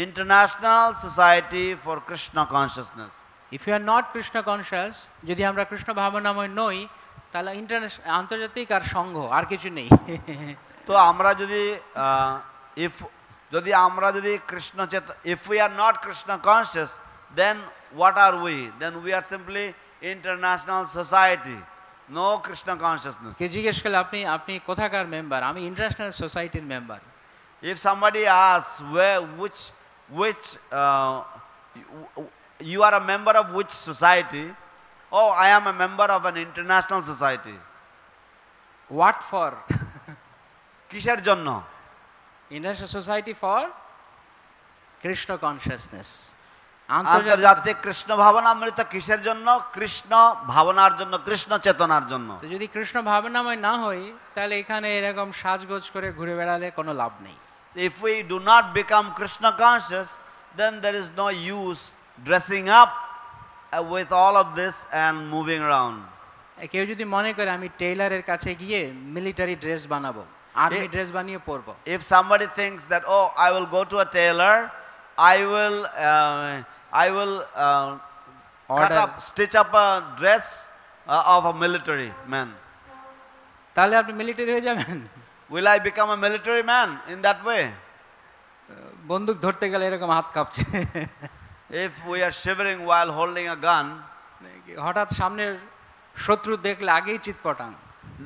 International Society for Krishna Consciousness. If you are not Krishna conscious, যদি আমরা কৃষ্ণ ভাবনাময় নই, তাহলে আন্তর্জাতিক আর সংঘ আর কিছু নেই। তো আমরা যদি কৃষ্ণ চেতনা, if we are not Krishna conscious, then what are we? Then we are simply international society, no Krishna consciousness. কে জিজ্ঞেস করলে আপনি কোথাকার মেম্বার? আমি ইন্টারন্যাশনাল সোসাইটির member. If somebody asks which you are a member of which society? Oh, I am a member of an international society. What for? কিসের জন্য? International Society for Krishna Consciousness. আন্তর্জাতিক কৃষ্ণ ভাবনামৃত কিসের জন্য? কৃষ্ণ ভাবনার জন্য, কৃষ্ণ চেতনার জন্য। তো যদি কৃষ্ণ ভাবনাময় না হই, তাহলে এখানে এরকম সাজগোজ করে ঘুরে বেড়ালে কোনো লাভ নেই। If we do not become Krishna conscious, then there is no use dressing up with all of this and moving around. কেউ যদি মনে করে আমি টেইলারের কাছে গিয়ে মিলিটারি ড্রেস বানাবো, আর্মি ড্রেস বানিয়ে পরবো। If somebody thinks that, oh, I will go to a tailor, I will stitch up a dress of a military man. তাহলে আপনি মিলিটারি হয়ে যাবেন? Will I become a military man in that way? বন্দুক ধরতে গেলে এরকম হাত কাঁপছে। If we are shivering while holding a gun, হঠাৎ সামনের শত্রু দেখলে আগেই চিৎপটাং।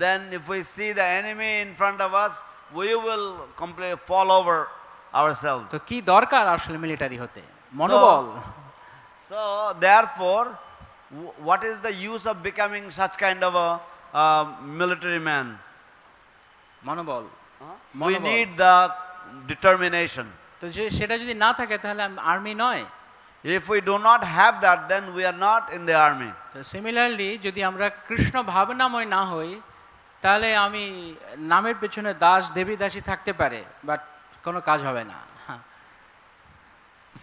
then if we see the enemy in front of us, we will completely fall over ourselves. তো কি দরকার আসলে মিলিটারি হতে? মনোবল। So therefore, what is the use of becoming such kind of a military man? মনোবল। We need the determination. তো সেটা যদি না থাকে তাহলে আর্মি নয়। If we do not have that, then we are not in the army. তো similarly যদি আমরা কৃষ্ণ ভাবনাময় না হই, তাহলে আমি নামের পেছনে দাস দেবী দাসী থাকতে পারে, বাট কোনো কাজ হবে না।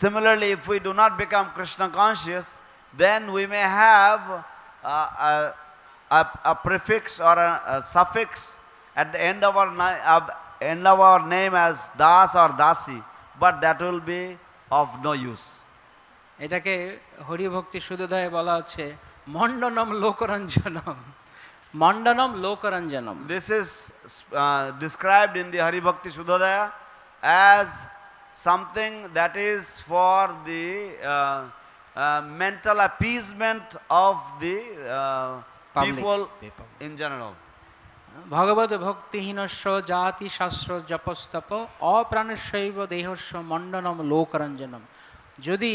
Similarly, if we do not become Krishna conscious, then we may have a prefix or a suffix at the end of our name as das or dasi, but that will be of no use. এটাকে হরি ভক্তি সুধোদয়ে বলা হচ্ছে মণ্ডনম লোকরঞ্জনম। মণ্ডনম লোকরঞ্জনম। This is described in the Hari Bhakti Sudhodaya as something that is for the mental appeasement of the people in general. ভগবদ ভক্তিহীনস্য জাতি শাস্ত্র জপস্তপ অপ্রাণস্যৈব দেহস্য মণ্ডনম লোকরঞ্জনম। যদি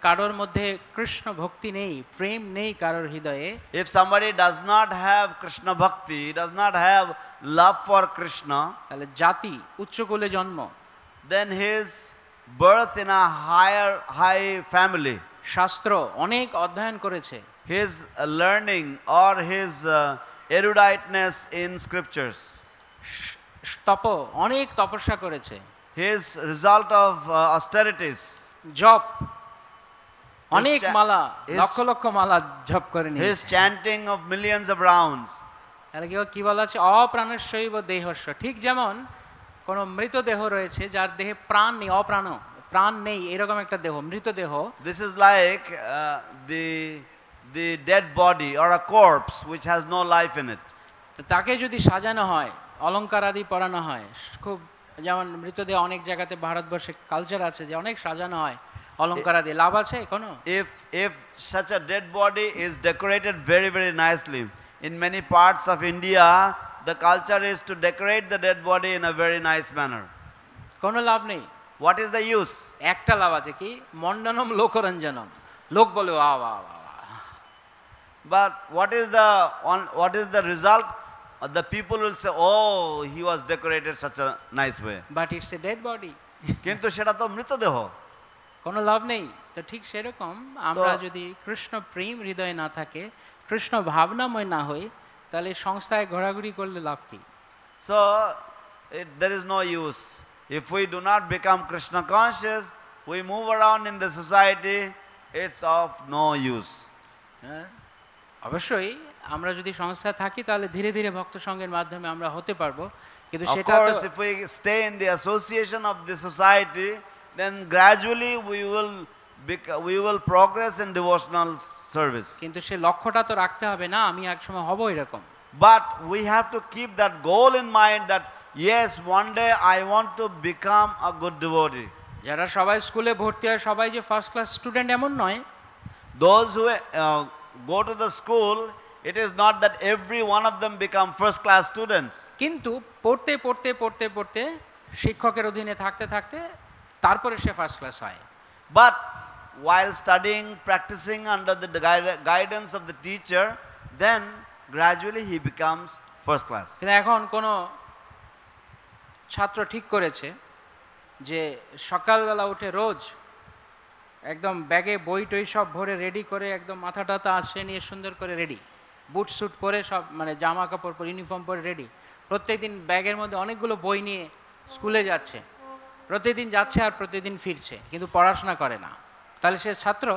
কারোর মধ্যে কৃষ্ণ ভক্তি নেই, প্রেম নেই কারোর হৃদয়ে, If somebody does not have Krishna bhakti, does not have love for Krishna, তাহলে জাতি উচ্চকুলে জন্ম, then his birth in a high family, শাস্ত্র অনেক অধ্যয়ন করেছে, his learning or his eruditeness in scriptures, তপ অনেক তপস্যা করেছে, his result of austerities, জপ অনেক cha- মালা, his- লক্ষ লক্ষ মালা জপ করে his নিয়েছে, chanting of millions of rounds. তাহলে কি বলা আছে? অপ্রাণস্যৈব দেহস্য। ঠিক যেমন কোন মৃতদেহ রয়েছে যার দেহে প্রাণ নেই, অপ্রাণ, প্রাণ নেই, এরকম একটা দেহ, মৃতদেহ। This is like the dead body or a corpse which has no life in it. তো তাকে যদি সাজানো হয়, অলংকার আদি পরানো হয়, খুব যেমন মৃতদেহ অনেক জায়গাতে ভারতবর্ষে কালচার আছে যে অনেক সাজানো হয় অলংকার আদি, লাভ আছে কোনো? If such a dead body is decorated very very nicely, in many parts of India the culture is to decorate the dead body in a very nice manner. কোনো লাভ নেই। What is the use? একটা লাভ আছে, কি? মণ্ডনম লোকরঞ্জনম, লোক বলে ওয়া ওয়া ওয়া। But what is the result? The people will say, oh, he was decorated such a nice way. But it's a dead body. কিন্তু সেটা তো মৃতদেহ। কোনো লাভ নেই। তো ঠিক সেরকম আমরা যদি কৃষ্ণ প্রেম হৃদয়ে না থাকে, কৃষ্ণ ভাবনাময় না হই, তাহলে সংস্থায় ঘোরাঘুরি করলে লাভ কি? So there is no use. If we do not become Krishna conscious, we move around in the society, it's of no use. অবশ্যই আমরা যদি সংস্থায় থাকি তাহলে ধীরে ধীরে ভক্ত সঙ্গের মাধ্যমে আমরা হতে পারবো, কিন্তু Of সেটা course, if we stay in the association of the society, then gradually we will progress in devotional service. কিন্তু সে লক্ষ্যটা তো রাখতে হবে না, আমি একসময় হব এরকম। But we have to keep that goal in mind that yes, one day I want to become a good devotee. যারা সবাই স্কুলে ভর্তি হয় সবাই যে ফার্স্ট ক্লাস স্টুডেন্ট এমন নয়। Those who go to the school, it is not that every one of them become first class students. কিন্তু পড়তে পড়তে পড়তে পড়তে শিক্ষকের অধীনে থাকতে থাকতে তারপরে সে ফার্স্ট ক্লাস হয়। But while studying, practicing under the guidance of the teacher, then gradually he becomes first class. কিন্তু এখন কোনো ছাত্র ঠিক করেছে যে সকালবেলা উঠে রোজ একদম ব্যাগে বই টই সব ভরে রেডি করে একদম মাথা টাথা আসে নিয়ে সুন্দর করে রেডি, বুট স্যুট পরে সব মানে জামা কাপড় পরে ইউনিফর্ম পরে রেডি, প্রত্যেকদিন ব্যাগের মধ্যে অনেকগুলো বই নিয়ে স্কুলে যাচ্ছে, প্রতিদিন যাচ্ছে আর প্রতিদিন ফিরছে, কিন্তু পড়াশোনা করে না, তাহলে সে ছাত্র?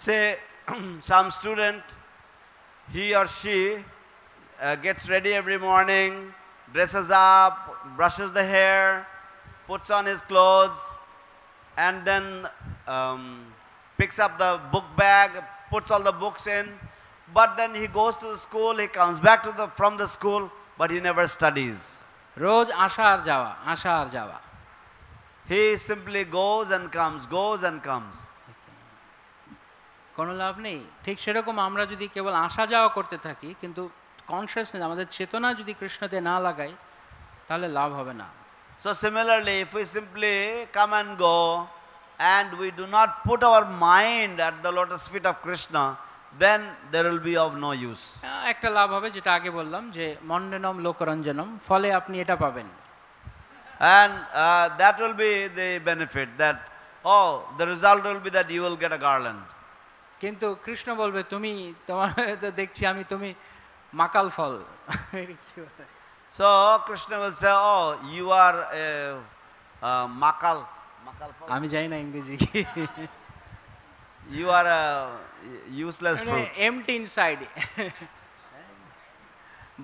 Say some student, he or she gets ready every morning, dresses up, brushes the hair, puts on his clothes, and then picks up the book bag, puts all the books in, but then he goes to the school, he comes back from the school, but he never studies. রোজ আসা আর যাওয়া, আসা আর যাওয়া। He simply goes and comes. কোনো লাভ নেই। ঠিক সেরকম আমরা যদি কেবল আসা যাওয়া করতে থাকি কিন্তু কনসিয়াসনেস, আমাদের চেতনা যদি কৃষ্ণতে না লাগাই, তাহলে লাভ হবে না। So similarly, if we simply come and go and we do not put our mind at the lotus feet of Krishna, then there will be of no use. একটা লাভ হবে যেটা আগে বললাম যে মণ্ডনম লোকরঞ্জনম, ফলে আপনি এটা পাবেন। And that will be the benefit, that the result will be that you will get a garland. কিন্তু কৃষ্ণ বলবে তুমি তোমার তো দেখছি আমি তুমি মাকাল ফল। So Krishna will say, you are a makal. আমি জানি না ইংরেজি। You are a useless fruit. Empty inside.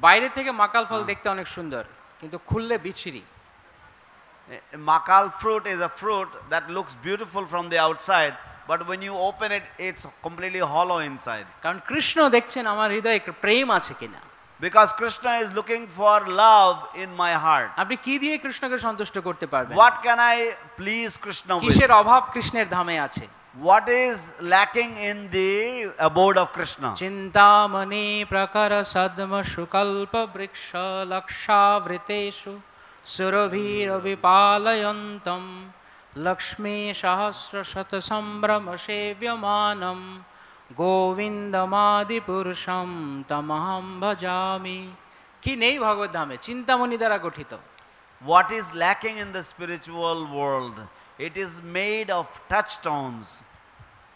বাইরে থেকে মাকাল ফল দেখতে অনেক সুন্দর, কিন্তু খুললে বিচ্ছিরি। Makal fruit is a fruit that looks beautiful from the outside, but when you open it, it's completely hollow inside. কারণ কৃষ্ণ দেখছেন আমার হৃদয়ে প্রেম আছে কিনা। Because Krishna is looking for love in my heart. আপনি কি দিয়ে কৃষ্ণকে সন্তুষ্ট করতে পারবেন? What can I please Krishna with? কিসের অভাব কৃষ্ণের ধামে আছে? What is lacking in the abode of Krishna? Chintamani প্রকর সদ্ম Sukalpa বৃক্ষ লক্ষাবৃতেষু সুরভীর বিপালয়ন্তম লক্ষ্মী সহস্র শত সম্ভ্রম সেব্যমানম গোবিন্দমাদি পুরুষম তমহম ভজামি। কি নেই ভগবত ধামে? চিন্তামণি দ্বারা গঠিত। What is lacking in the spiritual world? It is made of touchstones.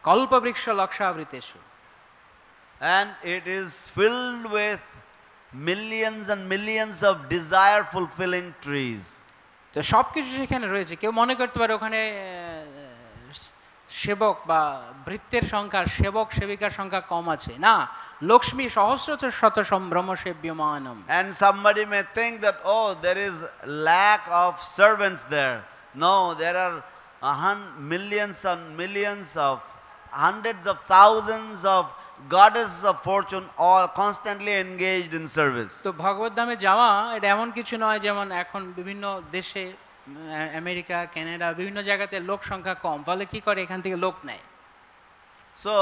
Kalpavriksha লক্ষাবৃতেষু। And it is filled with millions and millions of desire fulfilling trees. তো সব কিছু সেখানে রয়েছে। কেউ মনে করতে পারে ওখানে সেবক বা ভৃত্যের সংখ্যা, সেবক সেবিকার সংখ্যা কম আছে। না, লক্ষ্মী সহস্র শত সম্ভ্রম সেব্যমানম। And somebody may think that, oh, there is lack of servants there. No, there are millions and millions of, hundreds of thousands of goddesses of fortune all constantly engaged in service. তো ভগবত ধামে যাওয়া এটা এমন কিছু নয় যেমন এখন বিভিন্ন দেশে, আমেরিকা, কানাডা, বিভিন্ন জায়গাতে লোক সংখ্যা কম, ফলে কি করে এখান থেকে লোক নেয়। So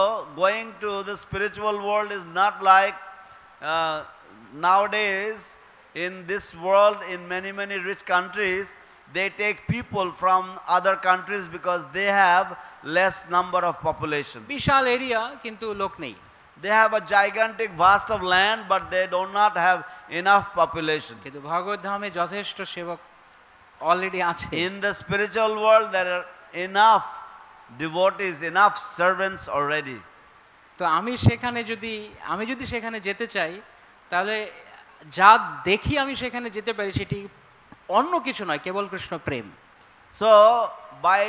going to the spiritual world is not like nowadays in this world, in many rich countries, they take people from other countries because they have less number of population. বিশাল এরিয়া কিন্তু লোক নেই। They have a gigantic vast of land, but they do not have enough population. কিন্তু ভগবত ধামে যথেষ্ট সেবক already আছে। In the spiritual world there are enough devotees, enough servants already. তো আমি যদি সেখানে যেতে চাই, তাহলে যা দেখি আমি সেখানে যেতে পারি সেটি অন্য কিছু নয়, কেবল কৃষ্ণ প্রেম। So by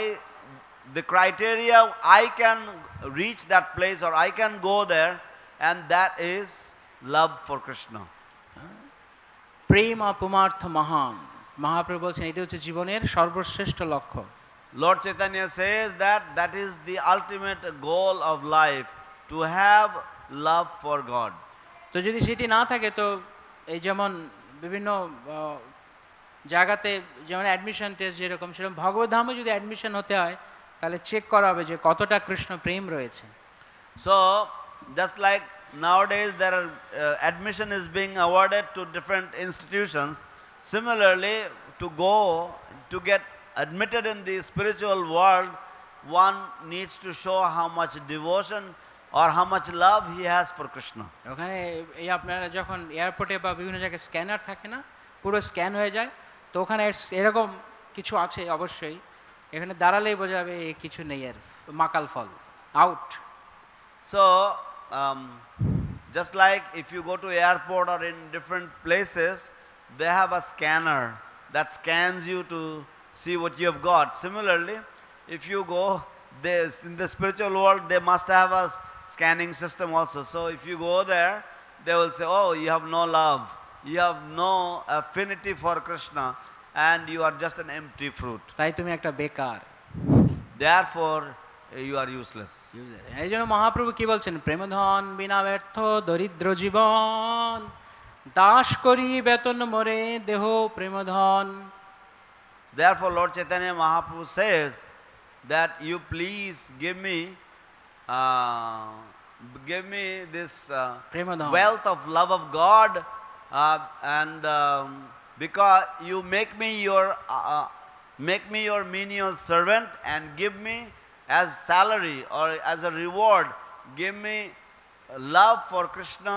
the criteria I can reach that place or I can go there, and that is love for Krishna. প্রেম অপমার্থ মহান। মহাপ্রভু বলছেন এটি হচ্ছে জীবনের সর্বশ্রেষ্ঠ লক্ষ্য। Lord Chaitanya says that that is the ultimate goal of life, to have love for God. তো যদি সেটি না থাকে, তো এই যেমন বিভিন্ন জায়গাতে যেমন অ্যাডমিশন টেস্ট যেরকম, সেরকম ভগবত ধামে যদি অ্যাডমিশন হতে হয়, তাহলে চেক করা হবে যে কতটা কৃষ্ণ প্রেম রয়েছে। So just like nowadays there are admission is being awarded to different institutions, similarly to get admitted in the spiritual world, one needs to show how much devotion or how much love he has for Krishna. ওখানে এই আপনারা যখন এয়ারপোর্টে বা বিভিন্ন জায়গায় scanner থাকে না, পুরো স্ক্যান হয়ে যায়, তো ওখানে এরকম কিছু আছে অবশ্যই, এখানে দাঁড়ালেই বোঝা যাবে কিছু নেই, আর মাকাল ফল out. So just like if you go to airport or in different places, they have a scanner that scans you to see what you have got. Similarly, if you go in the spiritual world, they must have a scanning system also. So if you go there, they will say, oh, you have no love, you have no affinity for Krishna, and you are just an empty fruit. তাই তুমি একটা বেকার, Therefore you are useless. এই জন্য মহাপ্রভু কি বলছেন? প্রেমধন বিনা ব্যর্থ দরিদ্র জীবন, দাস করি বেতন মরে দেহ প্রেমধন। Therefore Lord Chaitanya Mahaprabhu says that you please give me this wealth of love of God, and because you make me your menial servant, and give me as salary or as a reward, give me love for Krishna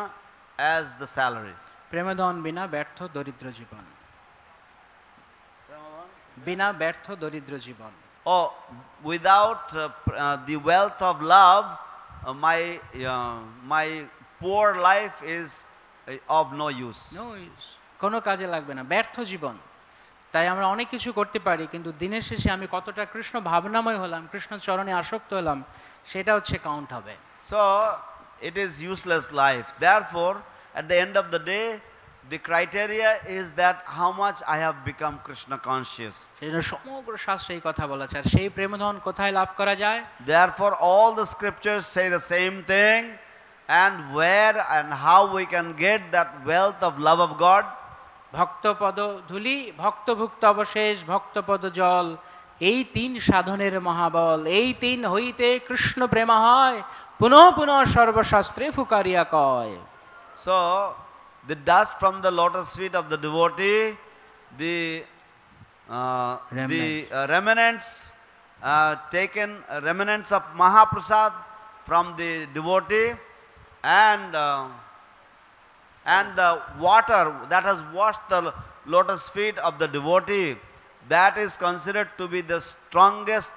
as the salary. প্রেমধন বিনা ব্যর্থ দরিদ্র জীবন, বিনা ব্যর্থ দরিদ্র জীবন। Oh, without the wealth of love, my poor life is of no use. No use, কোনো কাজে লাগবে না, ব্যর্থ জীবন। তাই আমরা অনেক কিছু করতে পারি, কিন্তু দিনের শেষে আমি কতটা কৃষ্ণ ভাবনাময় হলাম, কৃষ্ণ চরণে আসক্ত হলাম, সেটা হচ্ছে কাউন্ট হবে। So it is useless life. Therefore at the end of the day, the criteria is that how much I have become Krishna conscious. সেজন্য সমগ্র শাস্ত্রে এই কথা বলা আছে। আর সেই প্রেমধন কোথায় লাভ করা যায়? Therefore all the scriptures say the same thing, and where and how we can get that wealth of love of God. ভক্তপদ ধূলি, ভক্তভুক্ত অবশেষ, ভক্তপদ জল, এই তিন সাধনের মহাবল, এই তিন হইতে কৃষ্ণ প্রেমা হয়, পুনঃ পুনঃ সর্বশাস্ত্রে ফুকারিয়া কয়। So the dust from the lotus feet of the devotee, the remnants taken, remnants of Mahaprasad from the devotee, and the water that has washed the lotus feet of the devotee, that is considered to be the strongest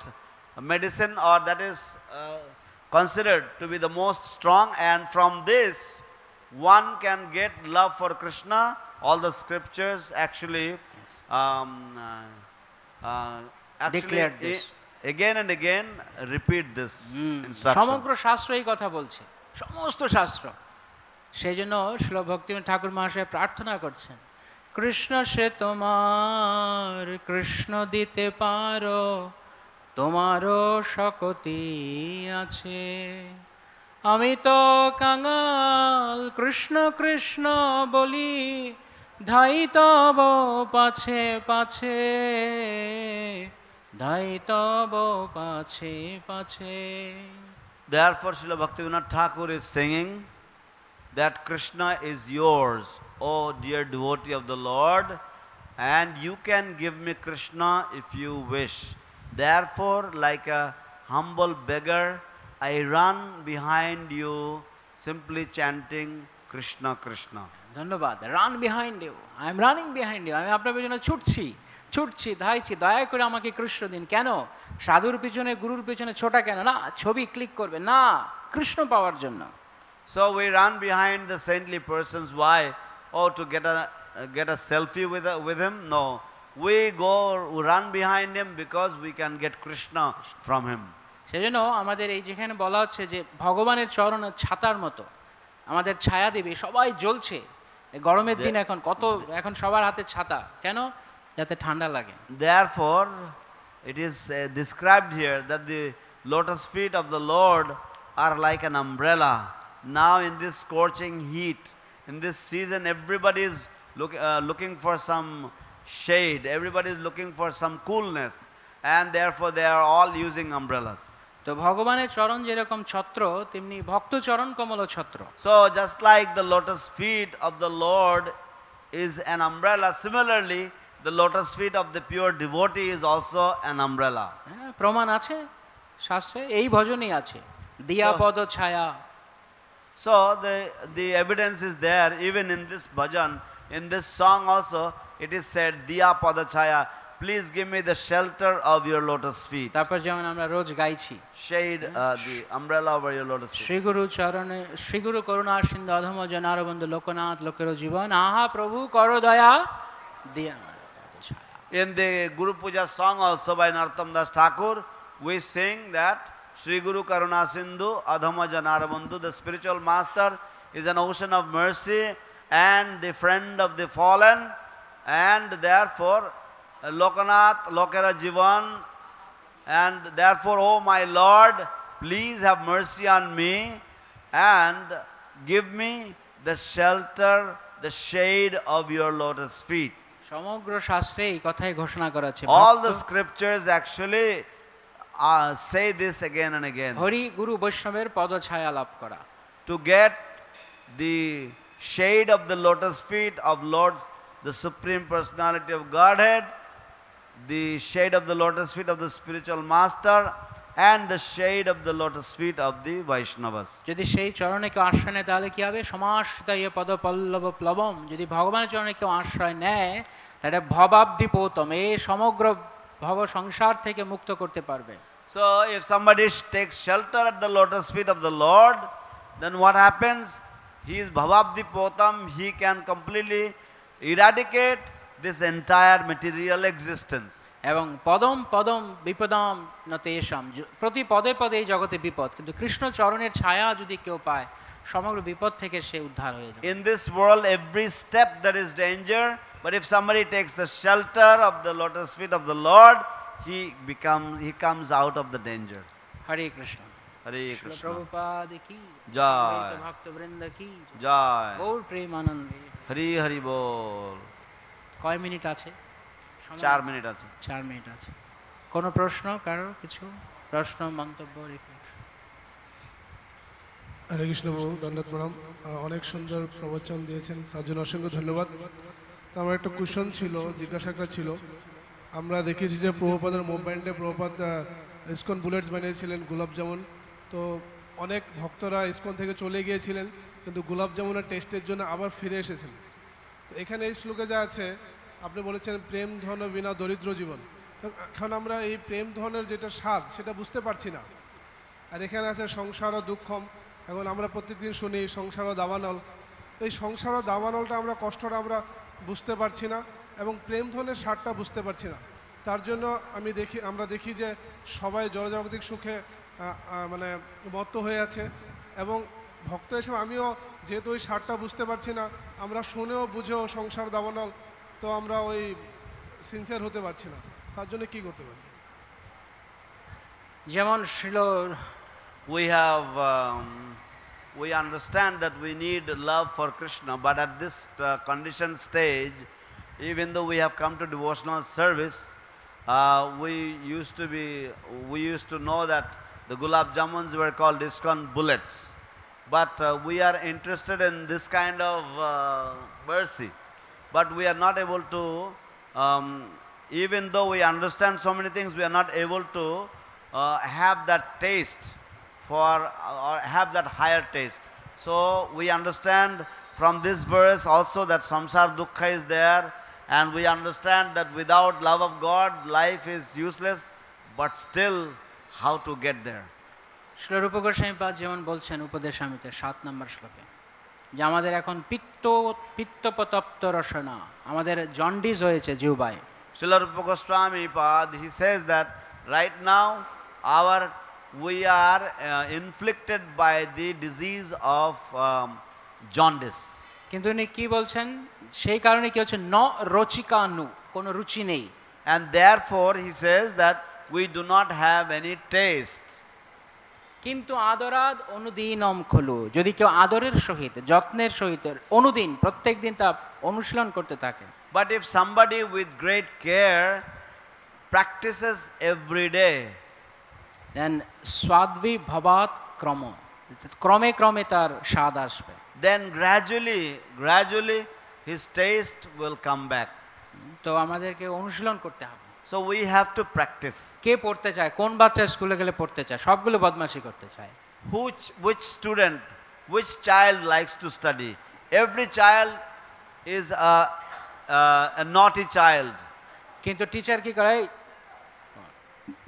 medicine, or that is considered to be the most strong, and from this one can get love for Krishna. All the scriptures actually Declared this. Again and again repeat this instruction. সমগ্র শাস্ত্র এই কথা বলছে, সমস্ত শাস্ত্র। সেই জন্য শ্রীল ভক্তিবিনোদ ঠাকুর মহাশয় প্রার্থনা করছেন, কৃষ্ণ সে তোমার, কৃষ্ণ দিতে পারো, তোমারও শক্তি আছে। আমি তো কাঙাল, কৃষ্ণ কৃষ্ণ বলি, ধাই তব পাছে পাছে, ধাই তব পাছে পাছে। Therefore Srila Bhaktivinoda Thakur is singing that Krishna is yours, O dear devotee of the Lord, and you can give me Krishna if you wish. Therefore, like a humble beggar, I run behind you, simply chanting Krishna Krishna. ধন্যবাদ। Run behind you, I am running behind you, আমি আপনার পেছনে ছুটছি ছুটছি, ধাইছি, দয়া করে আমাকে কৃষ্ণ দিন। কেন? সাধুর পিছনে গুরুর পিছনে ছোটা কেন? না ছবি ক্লিক করবে, না কৃষ্ণ পাওয়ার জন্য। So we run behind the saintly persons. Why? Oh, to get a selfie with him? No. We run behind him because we can get Krishna from him. সেজন্য আমাদের এই যেখানে বলা হচ্ছে যে ভগবানের চরণ ছাতার মতো আমাদের ছায়া দেবে, সবাই জ্বলছে। গরমের দিন এখন সবার হাতে ছাতা, কেন? যাতে ঠান্ডা লাগে। Therefore it is described here that the lotus feet of the Lord are like an umbrella. Now in this scorching heat, in this season, everybody is looking for some shade, everybody is looking for some coolness, and therefore they are all using umbrellas. তো ভগবানের চরণ যেরকম ছত্র, তেমনি ভক্ত চরণ কমল ছত্র। So just like the lotus feet of the Lord is an umbrella, similarly the lotus feet of the pure devotee is also an umbrella. প্রমাণ আছে শাস্ত্রে, এই ভজনই আছে, দিয়া পদ ছায়া। So the evidence is there even in this bhajan, in this song also it is said, Diya pada chaya, please give me the shelter of your lotus feet. তারপর যেমন আমরা রোজ গাইছি, shade the umbrella over your lotus feet. Shri Guru চরণে, শ্রী গুরু করুণা সিন্ধু অধম জনার বন্ধু লোকনাথ লোকের জীবন, আহা প্রভু করো দয়া দিয়া। In the Guru Puja song also by Narottam Das Thakur, we sing that Sri Guru Karuna Sindhu Adhama Janara Bandhu, the spiritual master is an ocean of mercy and the friend of the fallen, and therefore Lokanath Lokera Jivan, and therefore, oh my Lord, please have mercy on me and give me the shelter, the shade of your lotus feet. সমগ্র শাস্ত্রে এই কথাই ঘোষণা করা আছে। All the scriptures actually say this again and again. Hari গুরু বৈষ্ণবের পদ ছায়া লাভ করা। To get the shade of the lotus feet of Lord, the Supreme Personality of Godhead, the shade of the lotus feet of the spiritual master, and the shade of the lotus feet of the Vaishnavas. যদি সেই চরণে কেউ আশ্রয় নেয় তাহলে কি হবে? সমাশ্রিত ইয়ে পদ পল্লব প্লবম। যদি ভগবানের চরণে কেউ আশ্রয় নেয় তাহলে ভবাব্দি পৌতম, এই সমগ্র ভব সংসার থেকে মুক্ত করতে পারবে। So if somebody takes shelter at the lotus feet of the Lord, then what happens? He is bhavabdi potam, he can completely eradicate this entire material existence. এবং পদম পদম বিপদম নতেশাম, প্রতি পদে পদে এই জগতে বিপদ, কিন্তু কৃষ্ণ চরণের ছায়া যদি কেউ পায় সমগ্র বিপদ থেকে সে উদ্ধার হয়ে যায়। In this world every step there is danger, but if somebody takes the shelter of the lotus feet of the Lord, he comes out of the danger. হরে কৃষ্ণ। হরে শ্রীল কৃষ্ণ। প্রভুপাদ কি জয়। ভক্তবৃন্দ কি জয়। গৌর প্রেমানন্দে। হরি হরি বল। কয় মিনিট আছে? সময় 4 আছে? মিনিট আছে। 4 মিনিট আছে। কোনো প্রশ্ন কারো? কিছু প্রশ্ন, মন্তব্য, রিফ্লেকশন? হরে কৃষ্ণ প্রভু, দণ্ডাত প্রণাম। অনেক সুন্দর প্রবচন দিয়েছেন, তার জন্য অসংখ্য ধন্যবাদ। তো আমার একটা কোশ্চেন ছিল, জিজ্ঞাসাটা ছিল, আমরা দেখেছি যে প্রভুপাদের মুভমেন্টে প্রভুপাদ ইসকন বুলেটস বানিয়েছিলেন, গোলাপ জামুন। তো অনেক ভক্তরা ইসকন থেকে চলে গিয়েছিলেন, কিন্তু গোলাপ জামুনের টেস্টের জন্য আবার ফিরে এসেছেন। তো এখানে এই শ্লোকে যা আছে, আপনি বলেছেন প্রেম ধন বিনা দরিদ্র জীবন। তো এখন আমরা এই প্রেম ধনের যেটা স্বাদ সেটা বুঝতে পারছি না। আর এখানে আছে সংসার ও দুঃখম। এখন আমরা প্রত্যেকদিন শুনি সংসার ও দাবানল। তো এই সংসার ও দাবানলটা আমরা কষ্টটা আমরা বুঝতে পারছি না, এবং প্রেম ধনের স্বাদটা বুঝতে পারছি না। তার জন্য আমরা দেখি যে সবাই জড়জাগতিক সুখে মানে মত্ত হয়ে আছে, এবং ভক্ত হিসেবে আমিও যেহেতু ওই স্বাদটা বুঝতে পারছি না, আমরা শুনেও বুঝেও সংসার দাবানল, তো আমরা ওই সিনসিয়ার হতে পারছি না। তার জন্য কি করতে পারি? যেমন Srila We understand that we need love for Krishna, but at this condition stage, even though we have come to devotional service, we used to know that the gulab jamuns were called ISKCON bullets, but we are interested in this kind of mercy, but we are not able to, even though we understand so many things, we are not able to have that taste for, or have that higher taste. So we understand from this verse also that samsara dukkha is there, and we understand that without love of God life is useless, but still how to get there? Srila রূপ গোস্বামীপাদ যেমন বলছেন উপদেশামৃতে 7 নম্বর শ্লোকে, যে আমাদের এখন পিত্তপতপ্ত রসনা, আমাদের jaundice হয়েছে জিহ্বায়। Srila Rupa Goswami Pad, he says that right now we are inflicted by the disease of jaundice. কিন্তু উনি কি বলছেন? সেই কারণে কি হচ্ছে? ন রচিকানু, কোনো রুচি নেই। And therefore he says that we do not have any taste. কিন্তু আদরাদ অনুদিনম খলু, যদি কেউ আদরের সহিত, যত্নের সহিত অনুদিন প্রত্যেক দিন তা অনুশীলন করতে থাকে। But if somebody with great care practices every day, দেন স্বাদ্বি ভবাত ক্রমে ক্রমে তার স্বাদ আসবে। then gradually his taste will come back. তো আমাদেরকে অনুশীলন করতে হবে। So we have to practice. কে পড়তে চায়? কোন বাচ্চা স্কুলে গেলে পড়তে চায়? সবগুলো বদমাশি করতে চায়। Which student, which child likes to study? Every child is a naughty child. কিন্তু টিচার কি করে?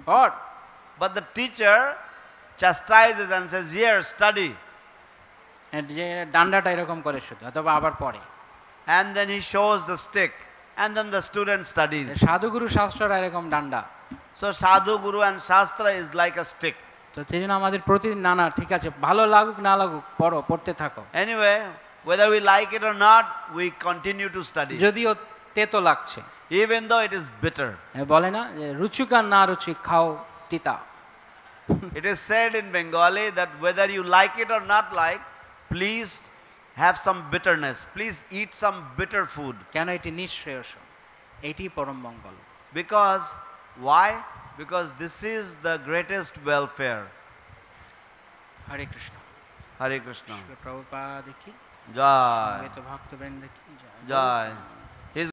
পড়। But the teacher chastises and says, here, study. যে ডান্ডাটা এরকম করে শুধু, অথবা আবার পড়ে। And then he shows the stick, and then the student studies. সাধুগুরু শাস্ত্ররা এরকম ডান্ডা। So sadhu, guru and shastra is like a stick. তো সেই জন্য আমাদের প্রতিদিন না ঠিক আছে, ভালো লাগুক না লাগুক পড়ো, পড়তে থাকো। Anyway, whether we like it or not, we continue to study. যদিও তেতো লাগছে, even though it is bitter. বলে না যে রুচুক আর না রুচি খাও তিতা। It is said in Bengali that whether you like it or not like, please have some bitterness. Please eat some bitter food. কেন? এটি নিঃশ্রেয়স, এটি পরম মঙ্গল। Because why? Because this is the greatest welfare. Hare Krishna. Hare Krishna. Prabhupada কি Jai. ভক্তবৃন্দ কি Jai.